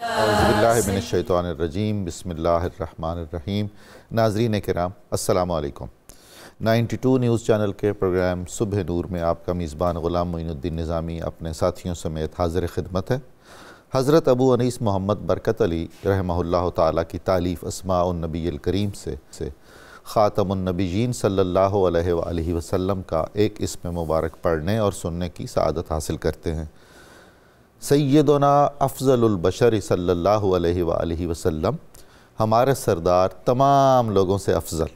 اعوذ باللہ من الشیطان الرجیم، بسم اللہ الرحمن الرحیم۔ ناظرین کرام السلام علیکم۔ 92 نیوز چینل کے پروگرام صبح نور میں آپ کا میزبان غلام معین الدین نظامی اپنے ساتھیوں سمیت حاضر خدمت ہے۔ حضرت ابو انیس محمد برکت علی رحمہ اللہ تعالیٰ کی تالیف اسماء النبی الکریم سے خاتم النبیین صلی اللہ علیہ وآلہ وسلم کا ایک اسم مبارک پڑھنے اور سننے کی سعادت حاصل کرتے ہیں۔ سیدنا افضل البشر صلی اللہ علیہ وآلہ وسلم، ہمارے سردار تمام لوگوں سے افضل،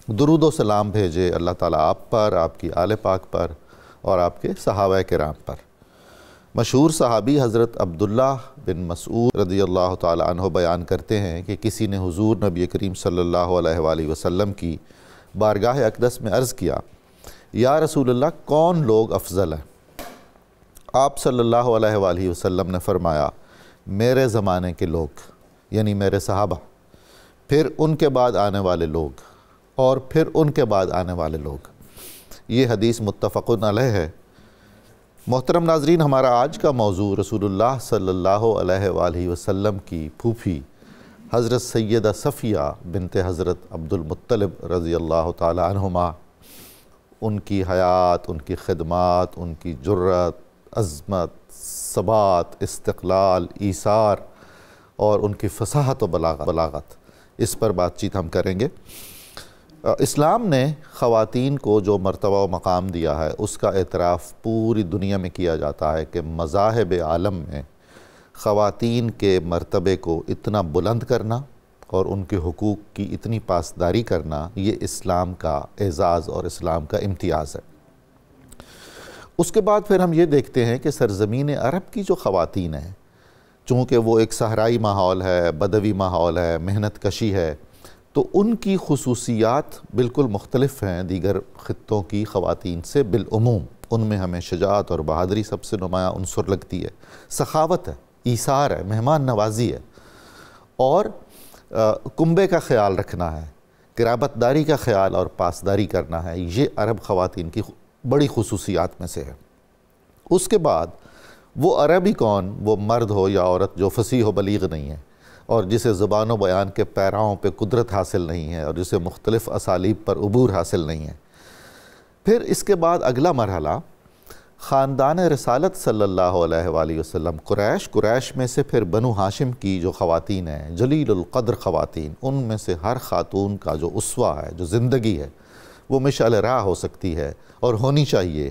درود و سلام بھیجے اللہ تعالیٰ آپ پر، آپ کی آل پاک پر اور آپ کے صحابہ کرام پر۔ مشہور صحابی حضرت عبداللہ بن مسعود رضی اللہ تعالیٰ عنہ بیان کرتے ہیں کہ کسی نے حضور نبی کریم صلی اللہ علیہ وآلہ وسلم کی بارگاہ اقدس میں عرض کیا، یا رسول اللہ کون لوگ افضل ہیں؟ آپ صلی اللہ علیہ وآلہ وسلم نے فرمایا، میرے زمانے کے لوگ یعنی میرے صحابہ، پھر ان کے بعد آنے والے لوگ اور پھر ان کے بعد آنے والے لوگ۔ یہ حدیث متفق علیہ ہے۔ محترم ناظرین، ہمارا آج کا موضوع رسول اللہ صلی اللہ علیہ وآلہ وسلم کی پھوپھی حضرت سیدہ صفیہ بنت حضرت عبد المطلب رضی اللہ تعالی عنہما، ان کی حیات، ان کی خدمات، ان کی جرأت، عظمت، ثبات، استقلال، ایثار اور ان کی فصاحت و بلاغت، اس پر بات چیت ہم کریں گے۔ اسلام نے خواتین کو جو مرتبہ و مقام دیا ہے اس کا اعتراف پوری دنیا میں کیا جاتا ہے کہ مذاہب عالم میں خواتین کے مرتبے کو اتنا بلند کرنا اور ان کے حقوق کی اتنی پاسداری کرنا، یہ اسلام کا اعزاز اور اسلام کا امتیاز ہے۔ اس کے بعد پھر ہم یہ دیکھتے ہیں کہ سرزمین عرب کی جو خواتین ہیں، چونکہ وہ ایک صحرائی ماحول ہے، بدوی ماحول ہے، محنت کشی ہے، تو ان کی خصوصیات بالکل مختلف ہیں دیگر خطوں کی خواتین سے بالعموم۔ ان میں ہمیں شجاعت اور بہادری سب سے نمایاں عنصر لگتی ہے، سخاوت ہے، ایثار ہے، مہمان نوازی ہے، اور کنبے کا خیال رکھنا ہے، قرابت داری کا خیال اور پاسداری کرنا ہے۔ یہ عرب خواتین کی بڑی خصوصیات میں سے ہے۔ اس کے بعد وہ عربی کون، وہ مرد ہو یا عورت جو فصیح و بلیغ نہیں ہے اور جسے زبان و بیان کے پیراؤں پہ قدرت حاصل نہیں ہے اور جسے مختلف اسالیب پر عبور حاصل نہیں ہے۔ پھر اس کے بعد اگلا مرحلہ خاندان رسالت صلی اللہ علیہ وآلہ وسلم، قریش میں سے پھر بنو ہاشم کی جو خواتین ہیں، جلیل القدر خواتین، ان میں سے ہر خاتون کا جو اسوہ ہے، جو زندگی ہے، وہ مشعل راہ ہو سکتی ہے اور ہونی چاہیے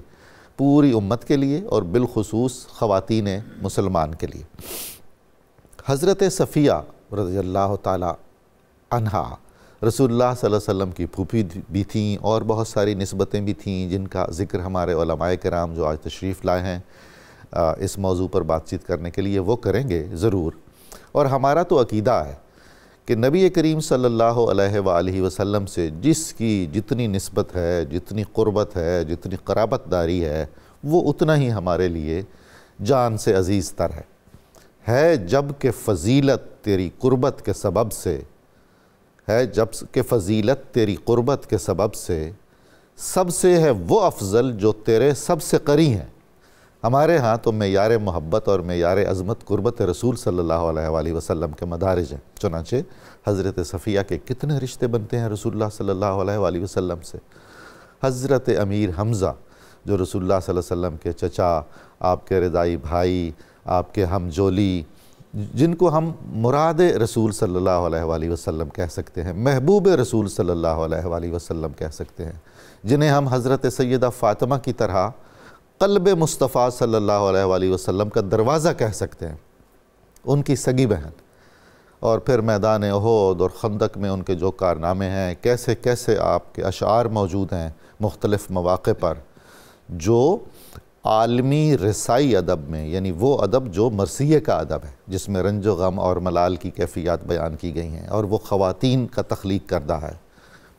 پوری امت کے لیے اور بالخصوص خواتین مسلمان کے لیے۔ حضرت صفیہ رضی اللہ تعالی عنہا رسول اللہ صلی اللہ علیہ وسلم کی پھوپھی بھی تھیں اور بہت ساری نسبتیں بھی تھیں جن کا ذکر ہمارے علماء کرام جو آج تشریف لائے ہیں اس موضوع پر بات چیت کرنے کے لیے وہ کریں گے ضرور۔ اور ہمارا تو عقیدہ ہے کہ نبی کریم صلی اللہ علیہ وآلہ وسلم سے جس کی جتنی نسبت ہے، جتنی قربت ہے، جتنی قرابت داری ہے، وہ اتنا ہی ہمارے لیے جان سے عزیز تر ہے جب کہ فضیلت تیری قربت کے سبب سے قربت کے سبب سے سب سے ہے وہ افضل جو تیرے سب سے قریب ہیں۔ ہمارے ہاں تو معیار محبت اور معیار عظمت قربت رسول صلی اللہ علیہ وآلہ وسلم کے مدارج ہیں۔ چنانچہ حضرت صفیہ کے کتنے رشتے بنتے ہیں رسول اللہ صلی اللہ علیہ وآلہ وسلم سے۔ حضرت امیر حمزہ جو رسول اللہ صلی اللہ علیہ وسلم کے چچا، آپ کے رضائی بھائی، آپ کے ہم جولی، جن کو ہم مراد رسول صلی اللہ علیہ وآلہ وسلم کہہ سکتے ہیں، محبوب رسول صلی اللہ علیہ وآلہ وسلم کہہ سکتے ہیں، جنہیں ہم حضرت سیدہ فاطمہ کی طرح قلب مصطفیٰ صلی اللہ علیہ وآلہ وسلم کا دروازہ کہہ سکتے ہیں، ان کی سگی بہن۔ اور پھر میدان احد اور خندق میں ان کے جو کارنامے ہیں، کیسے کیسے آپ کے اشعار موجود ہیں مختلف مواقع پر، جو عالمی رسائی ادب میں، یعنی وہ ادب جو مرثیے کا ادب ہے جس میں رنج و غم اور ملال کی کیفیات بیان کی گئی ہیں اور وہ خواتین کا تخلیق کردہ ہے،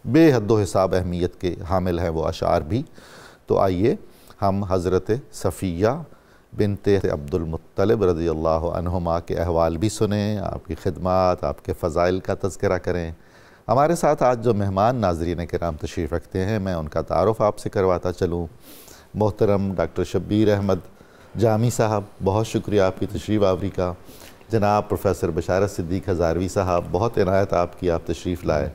بے حد و حساب اہمیت کے حامل ہیں وہ اشعار بھی۔ تو آئیے ہم حضرت صفیہ بنت عبد المطلب رضی اللہ عنہما کے احوال بھی سنیں، آپ کی خدمات، آپ کے فضائل کا تذکرہ کریں۔ ہمارے ساتھ آج جو مہمان ناظرین کرام تشریف رکھتے ہیں، میں ان کا تعارف آپ سے کرواتا چلوں۔ محترم ڈاکٹر شبیر احمد جامی صاحب، بہت شکریہ آپ کی تشریف آوری کا۔ جناب پروفیسر بشارت صدیق ہزاروی صاحب، بہت عنایت آپ کی، آپ تشریف لائے۔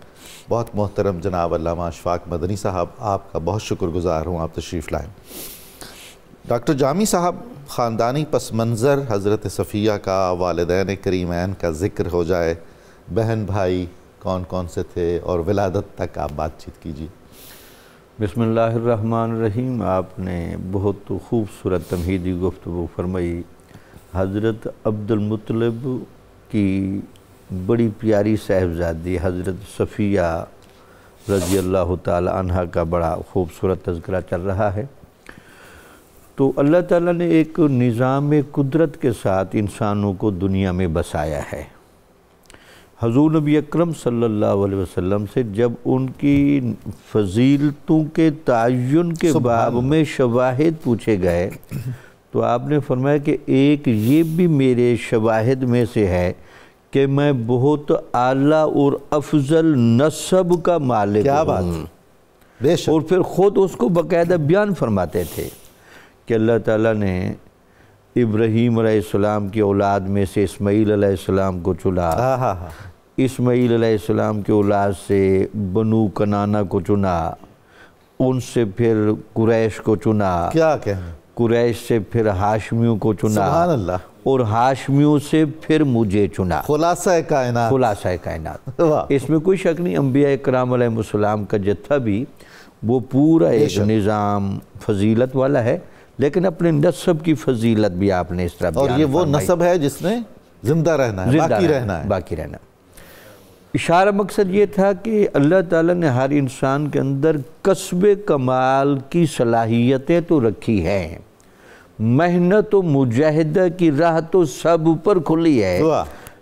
بہت محترم جناب علامہ اشفاق مدنی صاحب، آپ کا بہت شکر گزار ہوں، آپ تشریف لائیں۔ ڈاکٹر جامی صاحب، خاندانی پس منظر حضرت صفیہ کا، والدین کریمین کا ذکر ہو جائے، بہن بھائی کون کون سے تھے، اور ولادت تک آپ بات چیت کیجیے۔ بسم اللہ الرحمن الرحیم۔ آپ نے بہت خوبصورت تمہیدی گفتگو فرمائی۔ حضرت عبد المطلب کی بڑی پیاری صاحبزادی حضرت صفیہ رضی اللہ تعالی عنہ کا بڑا خوبصورت تذکرہ چل رہا ہے۔ تو اللہ تعالیٰ نے ایک نظام قدرت کے ساتھ انسانوں کو دنیا میں بسایا ہے۔ حضور نبی اکرم صلی اللہ علیہ وسلم سے جب ان کی فضیلتوں کے تعین کے باب میں شواہد پوچھے گئے تو آپ نے فرمایا کہ ایک یہ بھی میرے شواہد میں سے ہے کہ میں بہت اعلیٰ اور افضل نسب کا مالک ہوں۔ کیا بات، بے شک۔ اور پھر خود اس کو باقاعدہ بیان فرماتے تھے کہ اللہ تعالیٰ نے ابراہیم علیہ السلام کی اولاد میں سے اسماعیل علیہ السلام کو چنا، اسماعیل علیہ السلام کی اولاد سے بنو کنانہ کو چنا، ان سے پھر قریش کو چنا، کیا کہنا، قریش سے پھر ہاشمیوں کو چنا، سبحان اللہ، اور ہاشمیوں سے پھر مجھے چنا، خلاصہ کائنات، خلاصہ کائنات۔ اس میں کوئی شک نہیں، انبیاء اکرام علیہ السلام کا جتھا بھی وہ پورا ایک نظام فضیلت والا ہے، لیکن اپنے نسب کی فضیلت بھی آپ نے اس طرح بیان اور یہ وہ فرمائی۔ نسب ہے جس نے زندہ رہنا ہے، باقی رہنا ہے، باقی رہنا۔ اشارہ مقصد یہ تھا کہ اللہ تعالیٰ نے ہر انسان کے اندر کسب کمال کی صلاحیتیں تو رکھی ہیں، محنت و مجاہدہ کی راہ تو سب پر کھلی ہے،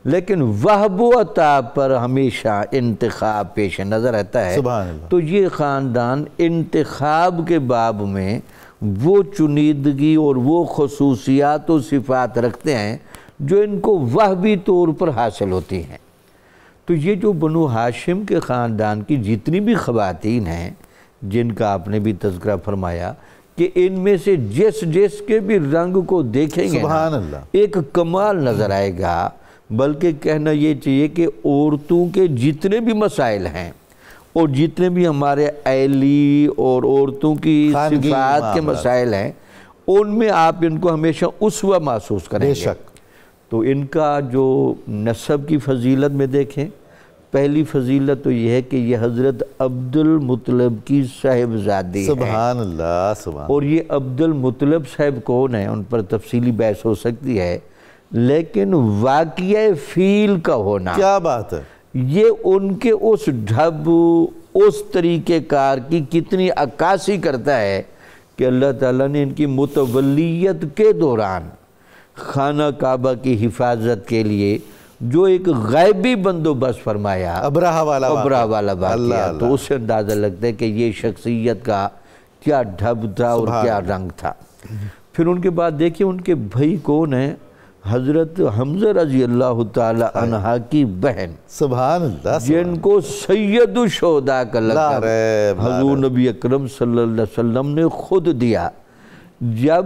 لیکن وہب و عطا پر ہمیشہ انتخاب پیش نظر رہتا ہے۔ سبحان اللہ۔ تو یہ خاندان انتخاب کے باب میں وہ چنیدگی اور وہ خصوصیات و صفات رکھتے ہیں جو ان کو وہبی طور پر حاصل ہوتی ہیں۔ تو یہ جو بنو ہاشم کے خاندان کی جتنی بھی خواتین ہیں جن کا آپ نے بھی تذکرہ فرمایا کہ ان میں سے جس کے بھی رنگ کو دیکھیں گے سبحان اللہ، ایک کمال نظر آئے گا، بلکہ کہنا یہ چاہیے کہ عورتوں کے جتنے بھی مسائل ہیں اور جتنے بھی ہمارے اہلی اور عورتوں کی صفات کے مسائل ہیں ان میں آپ ان کو ہمیشہ اسوہ محسوس کریں گے۔ بے شک۔ تو ان کا جو نسب کی فضیلت میں دیکھیں، پہلی فضیلت تو یہ ہے کہ یہ حضرت عبد المطلب کی صاحبزادی ہے۔ سبحان اللہ، سبحان۔ اور یہ عبد المطلب صاحب کون ہیں ان پر تفصیلی بحث ہو سکتی ہے، لیکن واقعہ فیل کا ہونا، کیا بات ہے، یہ ان کے اس ڈھب، اس طریقہ کار کی کتنی عکاسی کرتا ہے کہ اللہ تعالیٰ نے ان کی متولیت کے دوران خانہ کعبہ کی حفاظت کے لیے جو ایک غیبی بندوبست فرمایا، ابرہہ والا واقعہ، تو اس سے اندازہ لگتا ہے کہ یہ شخصیت کا کیا ڈھب تھا اور کیا رنگ تھا۔ پھر ان کے بعد دیکھیں ان کے بھائی کون ہیں، حضرت حمزہ رضی اللہ تعالی عنہ کی بہن، سبحان اللہ، جن کو سید الشہداء کا لقب حضور نبی اکرم صلی اللہ علیہ وسلم نے خود دیا۔ جب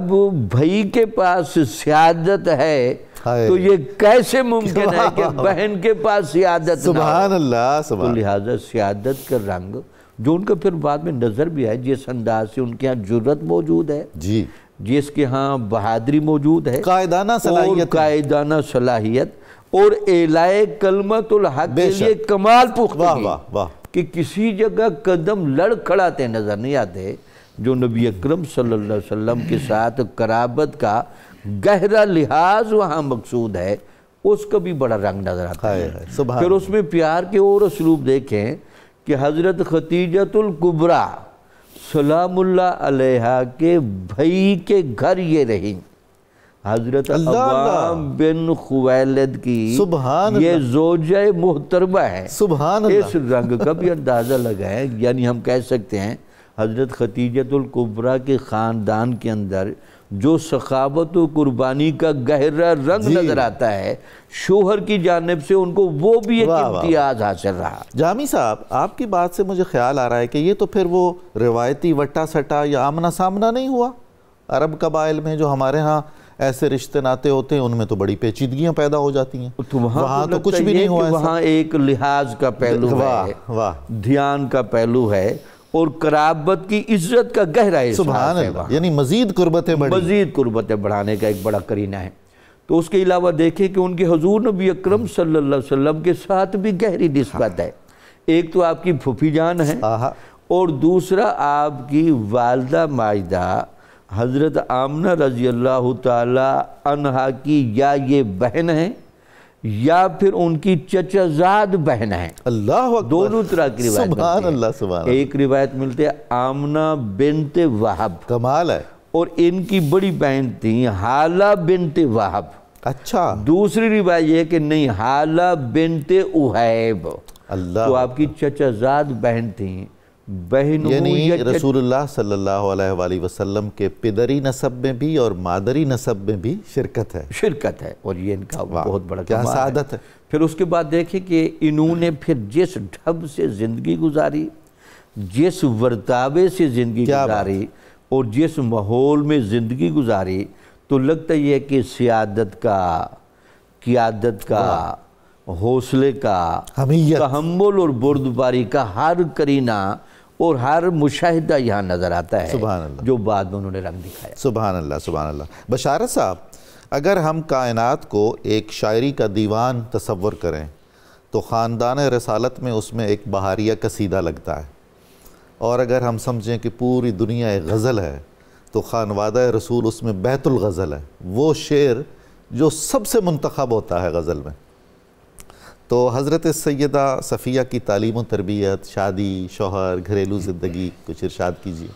بھائی کے پاس سیادت ہے تو یہ کیسے ممکن ہے کہ بہن کے پاس سیادت نہ ہو؟ سبحان اللہ، تو لہٰذا سیادت کا رنگ جو ان کا پھر بعد میں نظر بھی آئے، جس انداز سے ان کے ہاں جرت موجود ہے، جی، جس کے ہاں بہادری موجود ہے، قائدانہ صلاحیت اور اعلائے کلمت الحق کے لیے کمال پختگی کہ کسی جگہ قدم لڑ کھڑاتے نظر نہیں آتے، جو نبی اکرم صلی اللہ علیہ وسلم کے ساتھ قرابت کا گہرا لحاظ وہاں مقصود ہے، اس کا بھی بڑا رنگ نظر آتا ہے۔ پھر اس میں پیار کے اور اسلوب دیکھیں کہ حضرت خدیجۃ الکبریٰ سلام اللہ علیہا کے بھائی کے گھر یہ رہی، حضرت عوام بن خویلد کی یہ زوجہ محترمہ ہے۔ اس رنگ کا بھی اندازہ لگائیں، یعنی ہم کہہ سکتے ہیں حضرت خدیجۃ الکبریٰ کے خاندان کے اندر جو سخاوت و قربانی کا گہرا رنگ نظر آتا ہے، شوہر کی جانب سے ان کو وہ بھی ایک امتیاز حاصل رہا۔ جامی صاحب، آپ کی بات سے مجھے خیال آ رہا ہے کہ یہ تو پھر وہ روایتی وٹا سٹا یا آمنا سامنا نہیں ہوا عرب قبائل میں جو ہمارے ہاں ایسے رشتے ناتے ہوتے ہیں ان میں تو بڑی پیچیدگیاں پیدا ہو جاتی ہیں. وہاں تو کچھ بھی نہیں ہوا. وہاں ایک لحاظ کا پہلو ہے, دھیان کا پہلو ہے, اور قرابت کی عزت کا گہرا احساس ہے. یعنی مزید قربتیں بڑھانے کا ایک بڑا قرینہ ہے. تو اس کے علاوہ دیکھیں کہ ان کے حضور نبی اکرم صلی اللہ علیہ وسلم کے ساتھ بھی گہری نسبت ہے. ایک تو آپ کی پھوپھی جان ہے, اور دوسرا آپ کی والدہ ماجدہ حضرت آمنہ رضی اللہ تعالی عنہا کی یا یہ بہن ہیں یا پھر ان کی چچا زاد بہن ہیں. اللہ اکبر. دونوں طرح کی روایت سبحان اللہ سبحان اللہ. ایک روایت ملتے ہے آمنہ بنت وہب, کمال ہے, اور ان کی بڑی بہن تھیں حالہ بنت وہب. اچھا. دوسری روایت یہ ہے کہ نہیں, حالہ بنت احیب. اللہ. تو آپ کی چچا زاد بہن تھیں. یعنی رسول اللہ صلی اللہ علیہ وآلہ وسلم کے پدری نسب میں بھی اور مادری نسب میں بھی شرکت ہے, اور یہ ان کا بہت بڑا کیا سعادت ہے. پھر اس کے بعد دیکھیں کہ انہوں نے پھر جس ڈھب سے زندگی گزاری, جس ورتاوے سے زندگی گزاری, اور جس ماحول میں زندگی گزاری, تو لگتا یہ ہے کہ سیادت کا, قیادت کا, حوصلے کا, تحمل اور بردباری کا ہر قرینہ اور ہر مشاہدہ یہاں نظر آتا ہے. سبحان اللہ. جو بعد میں انہوں نے رنگ دکھایا. سبحان اللہ سبحان اللہ. بشارت صاحب, اگر ہم کائنات کو ایک شاعری کا دیوان تصور کریں تو خاندان رسالت میں اس میں ایک بہاریہ قصیدہ لگتا ہے, اور اگر ہم سمجھیں کہ پوری دنیا ایک غزل ہے تو خانوادہ رسول اس میں بیت الغزل ہے, وہ شعر جو سب سے منتخب ہوتا ہے غزل میں. تو حضرت سیدہ صفیہ کی تعلیم و تربیت, شادی, شوہر, گھریلو زندگی کچھ ارشاد کیجیے.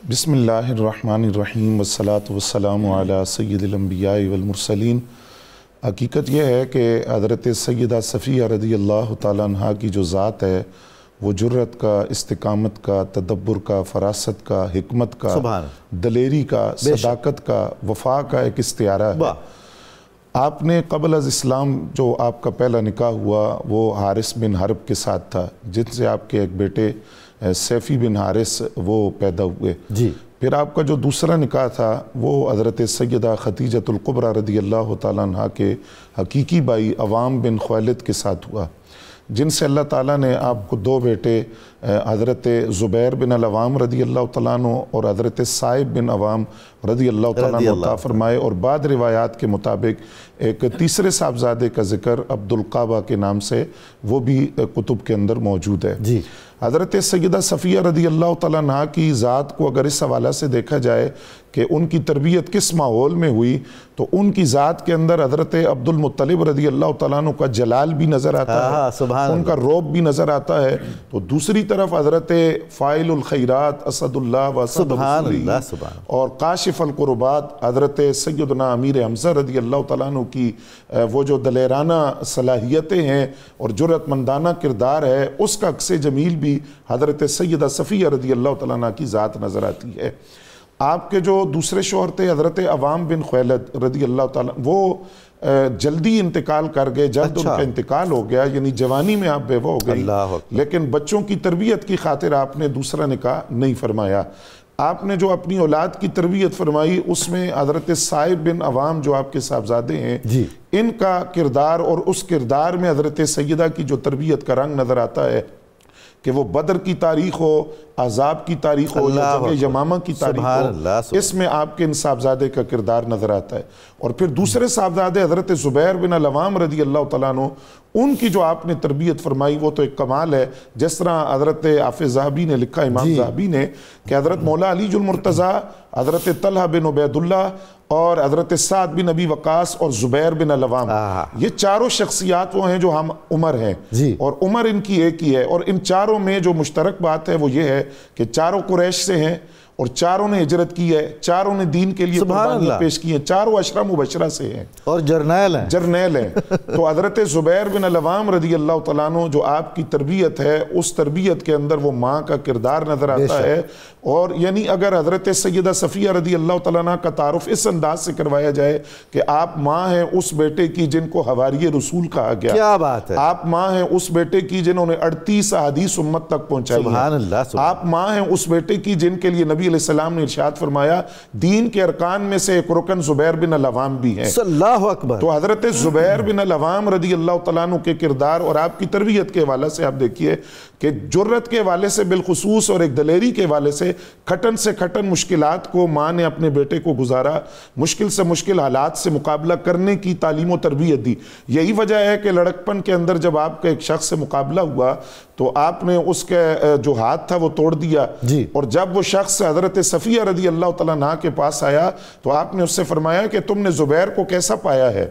بسم اللہ الرحمن الرحیم والصلاة والسلام علی سید الانبیاء والمرسلین. حقیقت یہ ہے کہ حضرت سیدہ صفیہ رضی اللہ تعالیٰ عنہ کی جو ذات ہے وہ جرت کا, استقامت کا, تدبر کا, فراست کا, حکمت کا, دلیری کا, صداقت کا, وفا کا ایک استعارہ ہے. آپ نے قبل از اسلام جو آپ کا پہلا نکاح ہوا وہ حارث بن حرب کے ساتھ تھا, جن سے آپ کے ایک بیٹے سیفی بن حارث وہ پیدا ہوئے. پھر آپ کا جو دوسرا نکاح تھا وہ حضرت سیدہ خدیجۃ الکبریٰ رضی اللہ تعالیٰ عنہ کے حقیقی بھائی عوام بن خویلد کے ساتھ ہوا, جن سے اللہ تعالیٰ نے آپ کو دو بیٹے حضرت زبیر بن العوام رضی اللہ تعالیٰ عنہ اور حضرت صائب بن عوام رضی اللہ تعالیٰ عنہ عطا فرمائے. اور بعد روایات کے مطابق ایک تیسرے صاحبزادے کا ذکر عبد القعبہ کے نام سے وہ بھی کتب کے اندر موجود ہے. حضرت سیدہ صفیہ رضی اللہ تعالیٰ عنہ کی ذات کو اگر اس حوالہ سے دیکھا جائے کہ ان کی تربیت کس ماحول میں ہوئی, تو ان کی ذات کے اندر حضرت عبد المطلب رضی اللہ تعالیٰ عنہ کا جلال بھی نظر آتا ہے, ان کا روب بھی نظر آتا ہے. تو دوسری طرف حضرت فاعل الخیرات اسد اللہ و اسد رسول اور کاشف القربات حضرت سیدنا امیر حمزہ رضی اللہ تعالیٰ عنہ کی وہ جو دلیرانہ صلاحیتیں ہیں اور جرأت مندانہ کردار ہے, اس کا عکس جمیل بھی حضرت سیدہ صفیہ رضی اللہ تعالیٰ عنہ کی ذات نظر آتی ہے. آپ کے جو دوسرے شوہر تھے حضرت عوام بن خویلد رضی اللہ تعالیٰ, وہ جلدی انتقال کر گئے, جلد ان کا انتقال ہو گیا, یعنی جوانی میں آپ بیوہ ہو گئی, لیکن بچوں کی تربیت کی خاطر آپ نے دوسرا نکاح نہیں فرمایا. آپ نے جو اپنی اولاد کی تربیت فرمائی اس میں حضرت صائب بن عوام جو آپ کے صاحبزادے ہیں ان کا کردار, اور اس کردار میں حضرت سیدہ کی جو تربیت کا رنگ نظر آتا ہے کہ وہ بدر کی تاریخ ہو, عذاب کی تاریخ ہو, یا جنگ یمامہ کی تاریخ ہو, اس میں آپ کے ان صاحبزادے کا کردار نظر آتا ہے. اور پھر دوسرے صاحبزادے حضرت زبیر بن العوام رضی اللہ تعالیٰ عنہ, ان کی جو آپ نے تربیت فرمائی وہ تو ایک کمال ہے. جس طرح حضرت حافظ ذہبی نے لکھا, امام ذہبی نے, کہ حضرت مولا علی المرتضیٰ, حضرت طلحہ بن عبید اللہ اور حضرت سعد بن ابی وقاص اور زبیر بن العوام, یہ چاروں شخصیات وہ ہیں جو ہم عمر ہیں, اور عمر ان کی ایک ہی ہے. اور ان چاروں میں جو مشترک بات ہے وہ یہ ہے کہ چاروں قریش سے ہیں, اور چاروں نے ہجرت کی ہے, چاروں نے دین کے لیے قربانیاں پیش کی ہیں, چاروں عشرہ مبشرہ سے ہیں اور جرنیل ہیں. تو حضرت زبیر بن العوام رضی اللہ تعالیٰ عنہ جو آپ کی تربیت ہے, اس تربیت کے اندر وہ ماں کا کردار نظر آتا ہے. اور یعنی اگر حضرت سیدہ صفیہ رضی اللہ تعالیٰ عنہ کا تعارف اس انداز سے کروایا جائے کہ آپ ماں ہیں اس بیٹے کی جن کو حواری رسول کہا گیا, کیا بات ہے, آپ ماں ہیں اس بیٹے کی جنہوں نے 38 احادیث امت تک پہنچائی ہیں, آپ ماں ہیں اس بیٹے کی جن کے لیے نبی علیہ السلام نے ارشاد فرمایا دین کے ارکان میں سے ایک رکن زبیر بن العوام بھی ہیں۔ اللہ اکبر۔ تو حضرت زبیر بن العوام رضی اللہ تعالیٰ عنہ کے کردار اور آپ کی تربیت کے حوالے سے آپ دیکھیے کہ جرت کے حوالے سے بالخصوص اور ایک دلیری کے حوالے سے کھٹن سے کھٹن مشکلات کو ماں نے اپنے بیٹے کو گزارا، مشکل سے مشکل حالات سے مقابلہ کرنے کی تعلیم و تربیت دی۔ یہی وجہ ہے کہ لڑکپن کے اندر جب آپ کا ایک شخص سے مقابلہ ہوا تو آپ نے اس کے جو ہاتھ تھا وہ توڑ دیا، اور جب وہ شخص حضرت صفیہ رضی اللہ تعالیٰ عنہ کے پاس آیا تو آپ نے اس سے فرمایا کہ تم نے زبیر کو کیسا پایا ہے؟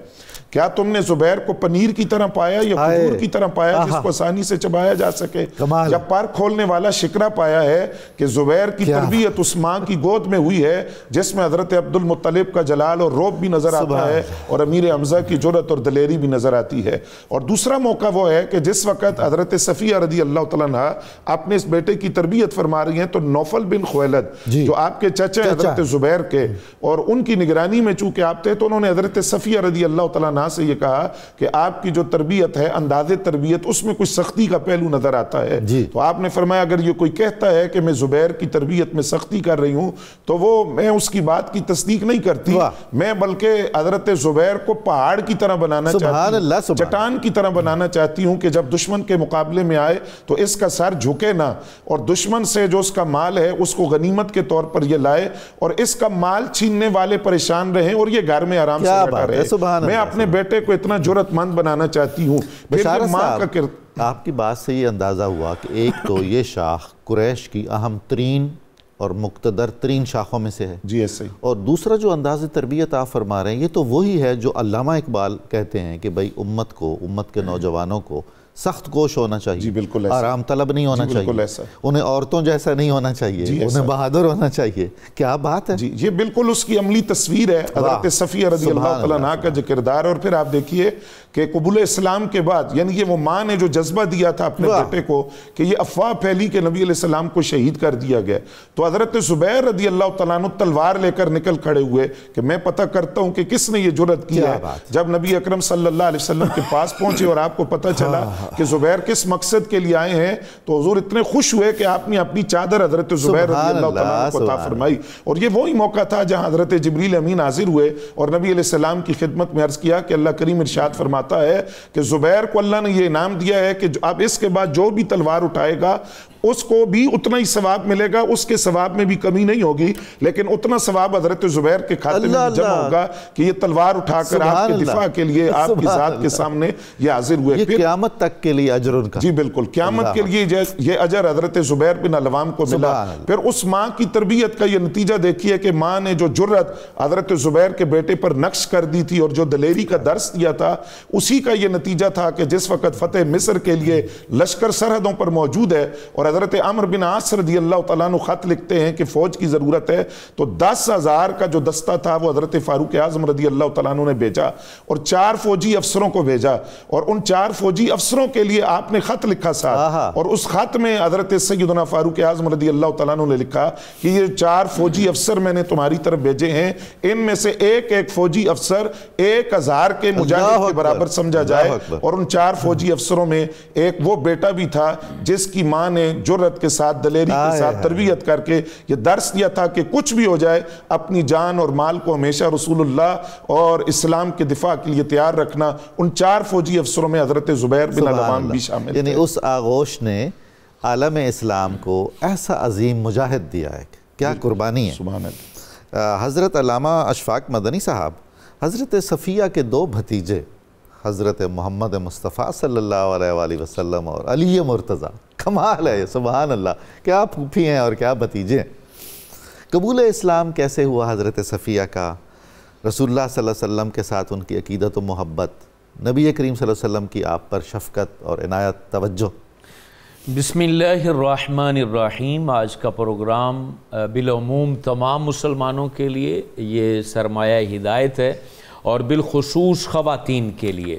کیا تم نے زبیر کو پنیر کی طرح پایا یا کھجور کی طرح پایا جس کو آسانی سے چبایا جا سکے؟ یا پر کھولنے والا شکرہ پایا ہے کہ زبیر کی تربیت اس ماں کی گود میں ہوئی ہے جس میں حضرت عبد المطلب کا جلال اور روب بھی نظر آتا ہے اور امیر حمزہ کی جرأت اور دلیری بھی نظر آتی ہے۔ اور دوسرا موقع وہ ہے کہ جس وقت حضرت صفیہ رضی اللہ تعالیٰ عنہ اپنے اس بیٹے کی تربیت فرما رہی ہیں تو نوفل بن خویلد جو آپ کے چچا حضرت زبیر کے اور ان کی نگرانی میں چونکہ آپ تھے تو انہوں نے حضرت صفیہ رضی اللہ تعالیٰ عنہ سے یہ کہا کہ آپ کی جو تربیت ہے انداز تربیت اس میں کچھ سختی کا پہلو نظر آتا ہے۔ تو آپ نے فرمایا اگر یہ کوئی کہتا ہے کہ میں زبیر کی تربیت میں سختی کر رہی ہوں تو وہ میں اس کی بات کی تصدیق نہیں کرتی، میں بلکہ حضرت زبیر کو پہاڑ کی طرح بنانا چاہتی ہوں، چٹان کی طرح بنانا چاہتی ہوں کہ جب دشمن کے مقابلے میں آئے تو اس کا سر جھکے نہ اور دشمن سے جو اس کا مال ہے اس کو غنیمت کے طور پر یہ لائے اور اس کا مال چھیننے والے پریشان رہیں اور یہ گھر میں آرام سے بیٹھا رہے۔ میں اپنے بیٹے کو اتنا جرأت مند بنانا چاہتی ہوں۔ بشارت صاحب آپ کی بات سے یہ اندازہ ہوا کہ ایک تو یہ شاخ قریش کی اہم ترین اور مقتدر ترین شاخوں میں سے ہے، جی ایسے ہی، اور دوسرا جو انداز تربیت آپ فرما رہے ہیں یہ تو وہی ہے جو علامہ اقبال کہتے ہیں کہ بھئی امت کے نوجوانوں کو سخت کوش ہونا چاہیے، جی بالکل ایسا، آرام طلب نہیں ہونا چاہیے، انہیں عورتوں جیسا نہیں ہونا چاہیے، انہیں بہادر ہونا چاہیے۔ کیا بات ہے جی، یہ بالکل اس کی عملی تصویر ہے حضرت صفیہ رضی اللہ تعالیٰ عنہ کا جو کردار۔ اور پھر آپ دیکھیے کہ قبول اسلام کے بعد یعنی یہ وہ ماں نے جو جذبہ دیا تھا اپنے بیٹے کو کہ یہ افواہ پھیلی کہ نبی علیہ السلام کو شہید کر دیا گیا تو حضرت زبیر رضی اللہ تعالیٰ عنہ تلوار لے کر نکل کھڑے ہوئے کہ میں پتہ کرتا ہوں کہ کس نے یہ جرأت کی ہے۔ جب نبی اکرم صلی اللہ علیہ وسلم کے پاس پہنچے اور آپ کو پتہ چلا کہ زبیر کس مقصد کے لیے آئے ہیں تو حضور اتنے خوش ہوئے کہ آپ نے اپنی چادر حضرت زبیر رضی اللہ تعالیٰ عنہ کو عطا فرمائی۔ اور یہ وہی موقع تھا جہاں حضرت جبریل امین حاضر ہوئے اور نبی علیہ السلام کی خدمت میں عرض کیا کہ اللہ کریم ارشاد فرماتا ہے کہ زبیر کو اللہ نے یہ انعام دیا ہے کہ اب اس کے بعد جو بھی تلوار اٹھائے گا اس کو بھی اتنا ہی ثواب ملے گا، اس کے ثواب میں بھی کمی نہیں ہوگی، لیکن اتنا ثواب حضرت زبیر کے کھاتے میں بھی جمع ہوگا کہ یہ تلوار اٹھا کر آپ کے دفاع کے لیے آپ کی ذات کے سامنے یہ حاضر ہوئے۔ یہ قیامت تک کے لیے اجر ان کا، جی بالکل، قیامت کے لیے یہ اجر حضرت زبیر بن العوام کو ملا۔ پھر اس ماں کی تربیت کا یہ نتیجہ دیکھیے کہ ماں نے جو جرأت حضرت زبیر کے بیٹے پر نقش کر دی تھی اور جو دلیری کا درس دیا تھا اسی کا یہ نتیجہ تھا کہ جس وقت فتح مصر کے لیے لشکر سرحدوں پر موجود ہے اور حضرت عمر بن عاص رضی اللہ تعالیٰ عنہ خط لکھتے ہیں کہ فوج کی ضرورت ہے تو 10,000 کا جو دستہ تھا وہ حضرت فاروق اعظم رضی اللہ تعالیٰ عنہ نے بھیجا اور 4 فوجی افسروں کو بھیجا اور ان 4 فوجی افسروں کے لیے آپ نے خط لکھا ساتھ اور اس خط میں حضرت سیدنا فاروق اعظم رضی اللہ تعالیٰ عنہ نے لکھا کہ یہ 4 فوجی افسر میں نے تمہاری طرف بھیجے ہیں، ان میں سے ایک فوجی افسر 1000 کے مجاہد کے برابر سمجھا جائے۔ اور ان 4 فوجی افسروں میں ایک وہ بیٹا بھی تھا جس کی ماں نے جرأت کے ساتھ دلیری کے ساتھ تربیت کر کے یہ درس دیا تھا کہ کچھ بھی ہو جائے اپنی جان اور مال کو ہمیشہ رسول اللہ اور اسلام کے دفاع کے لیے تیار رکھنا۔ ان 4 فوجی افسروں میں حضرت زبیر بن العوام بھی شامل تھے۔ یعنی اس آغوش نے عالم اسلام کو ایسا عظیم مجاہد دیا ہے، کیا قربانی ہے۔ سبحان اللہ۔ حضرت علامہ اشفاق مدنی صاحب، حضرت صفیہ کے 2 بھتیجے حضرت محمد مصطفیٰ صلی اللہ علیہ وآلہ وسلم اور علی مرتضیٰ، کمال ہے، سبحان اللہ، کیا پھوپھی ہیں اور کیا بھتیجے ہیں۔ قبول اسلام کیسے ہوا حضرت صفیہ کا؟ رسول اللہ صلی اللہ علیہ وسلم کے ساتھ ان کی عقیدت و محبت، نبی کریم صلی اللہ علیہ وسلم کی آپ پر شفقت اور عنایت توجہ۔ بسم اللہ الرحمن الرحیم۔ آج کا پروگرام بالعموم تمام مسلمانوں کے لیے یہ سرمایہ ہدایت ہے اور بالخصوص خواتین کے لیے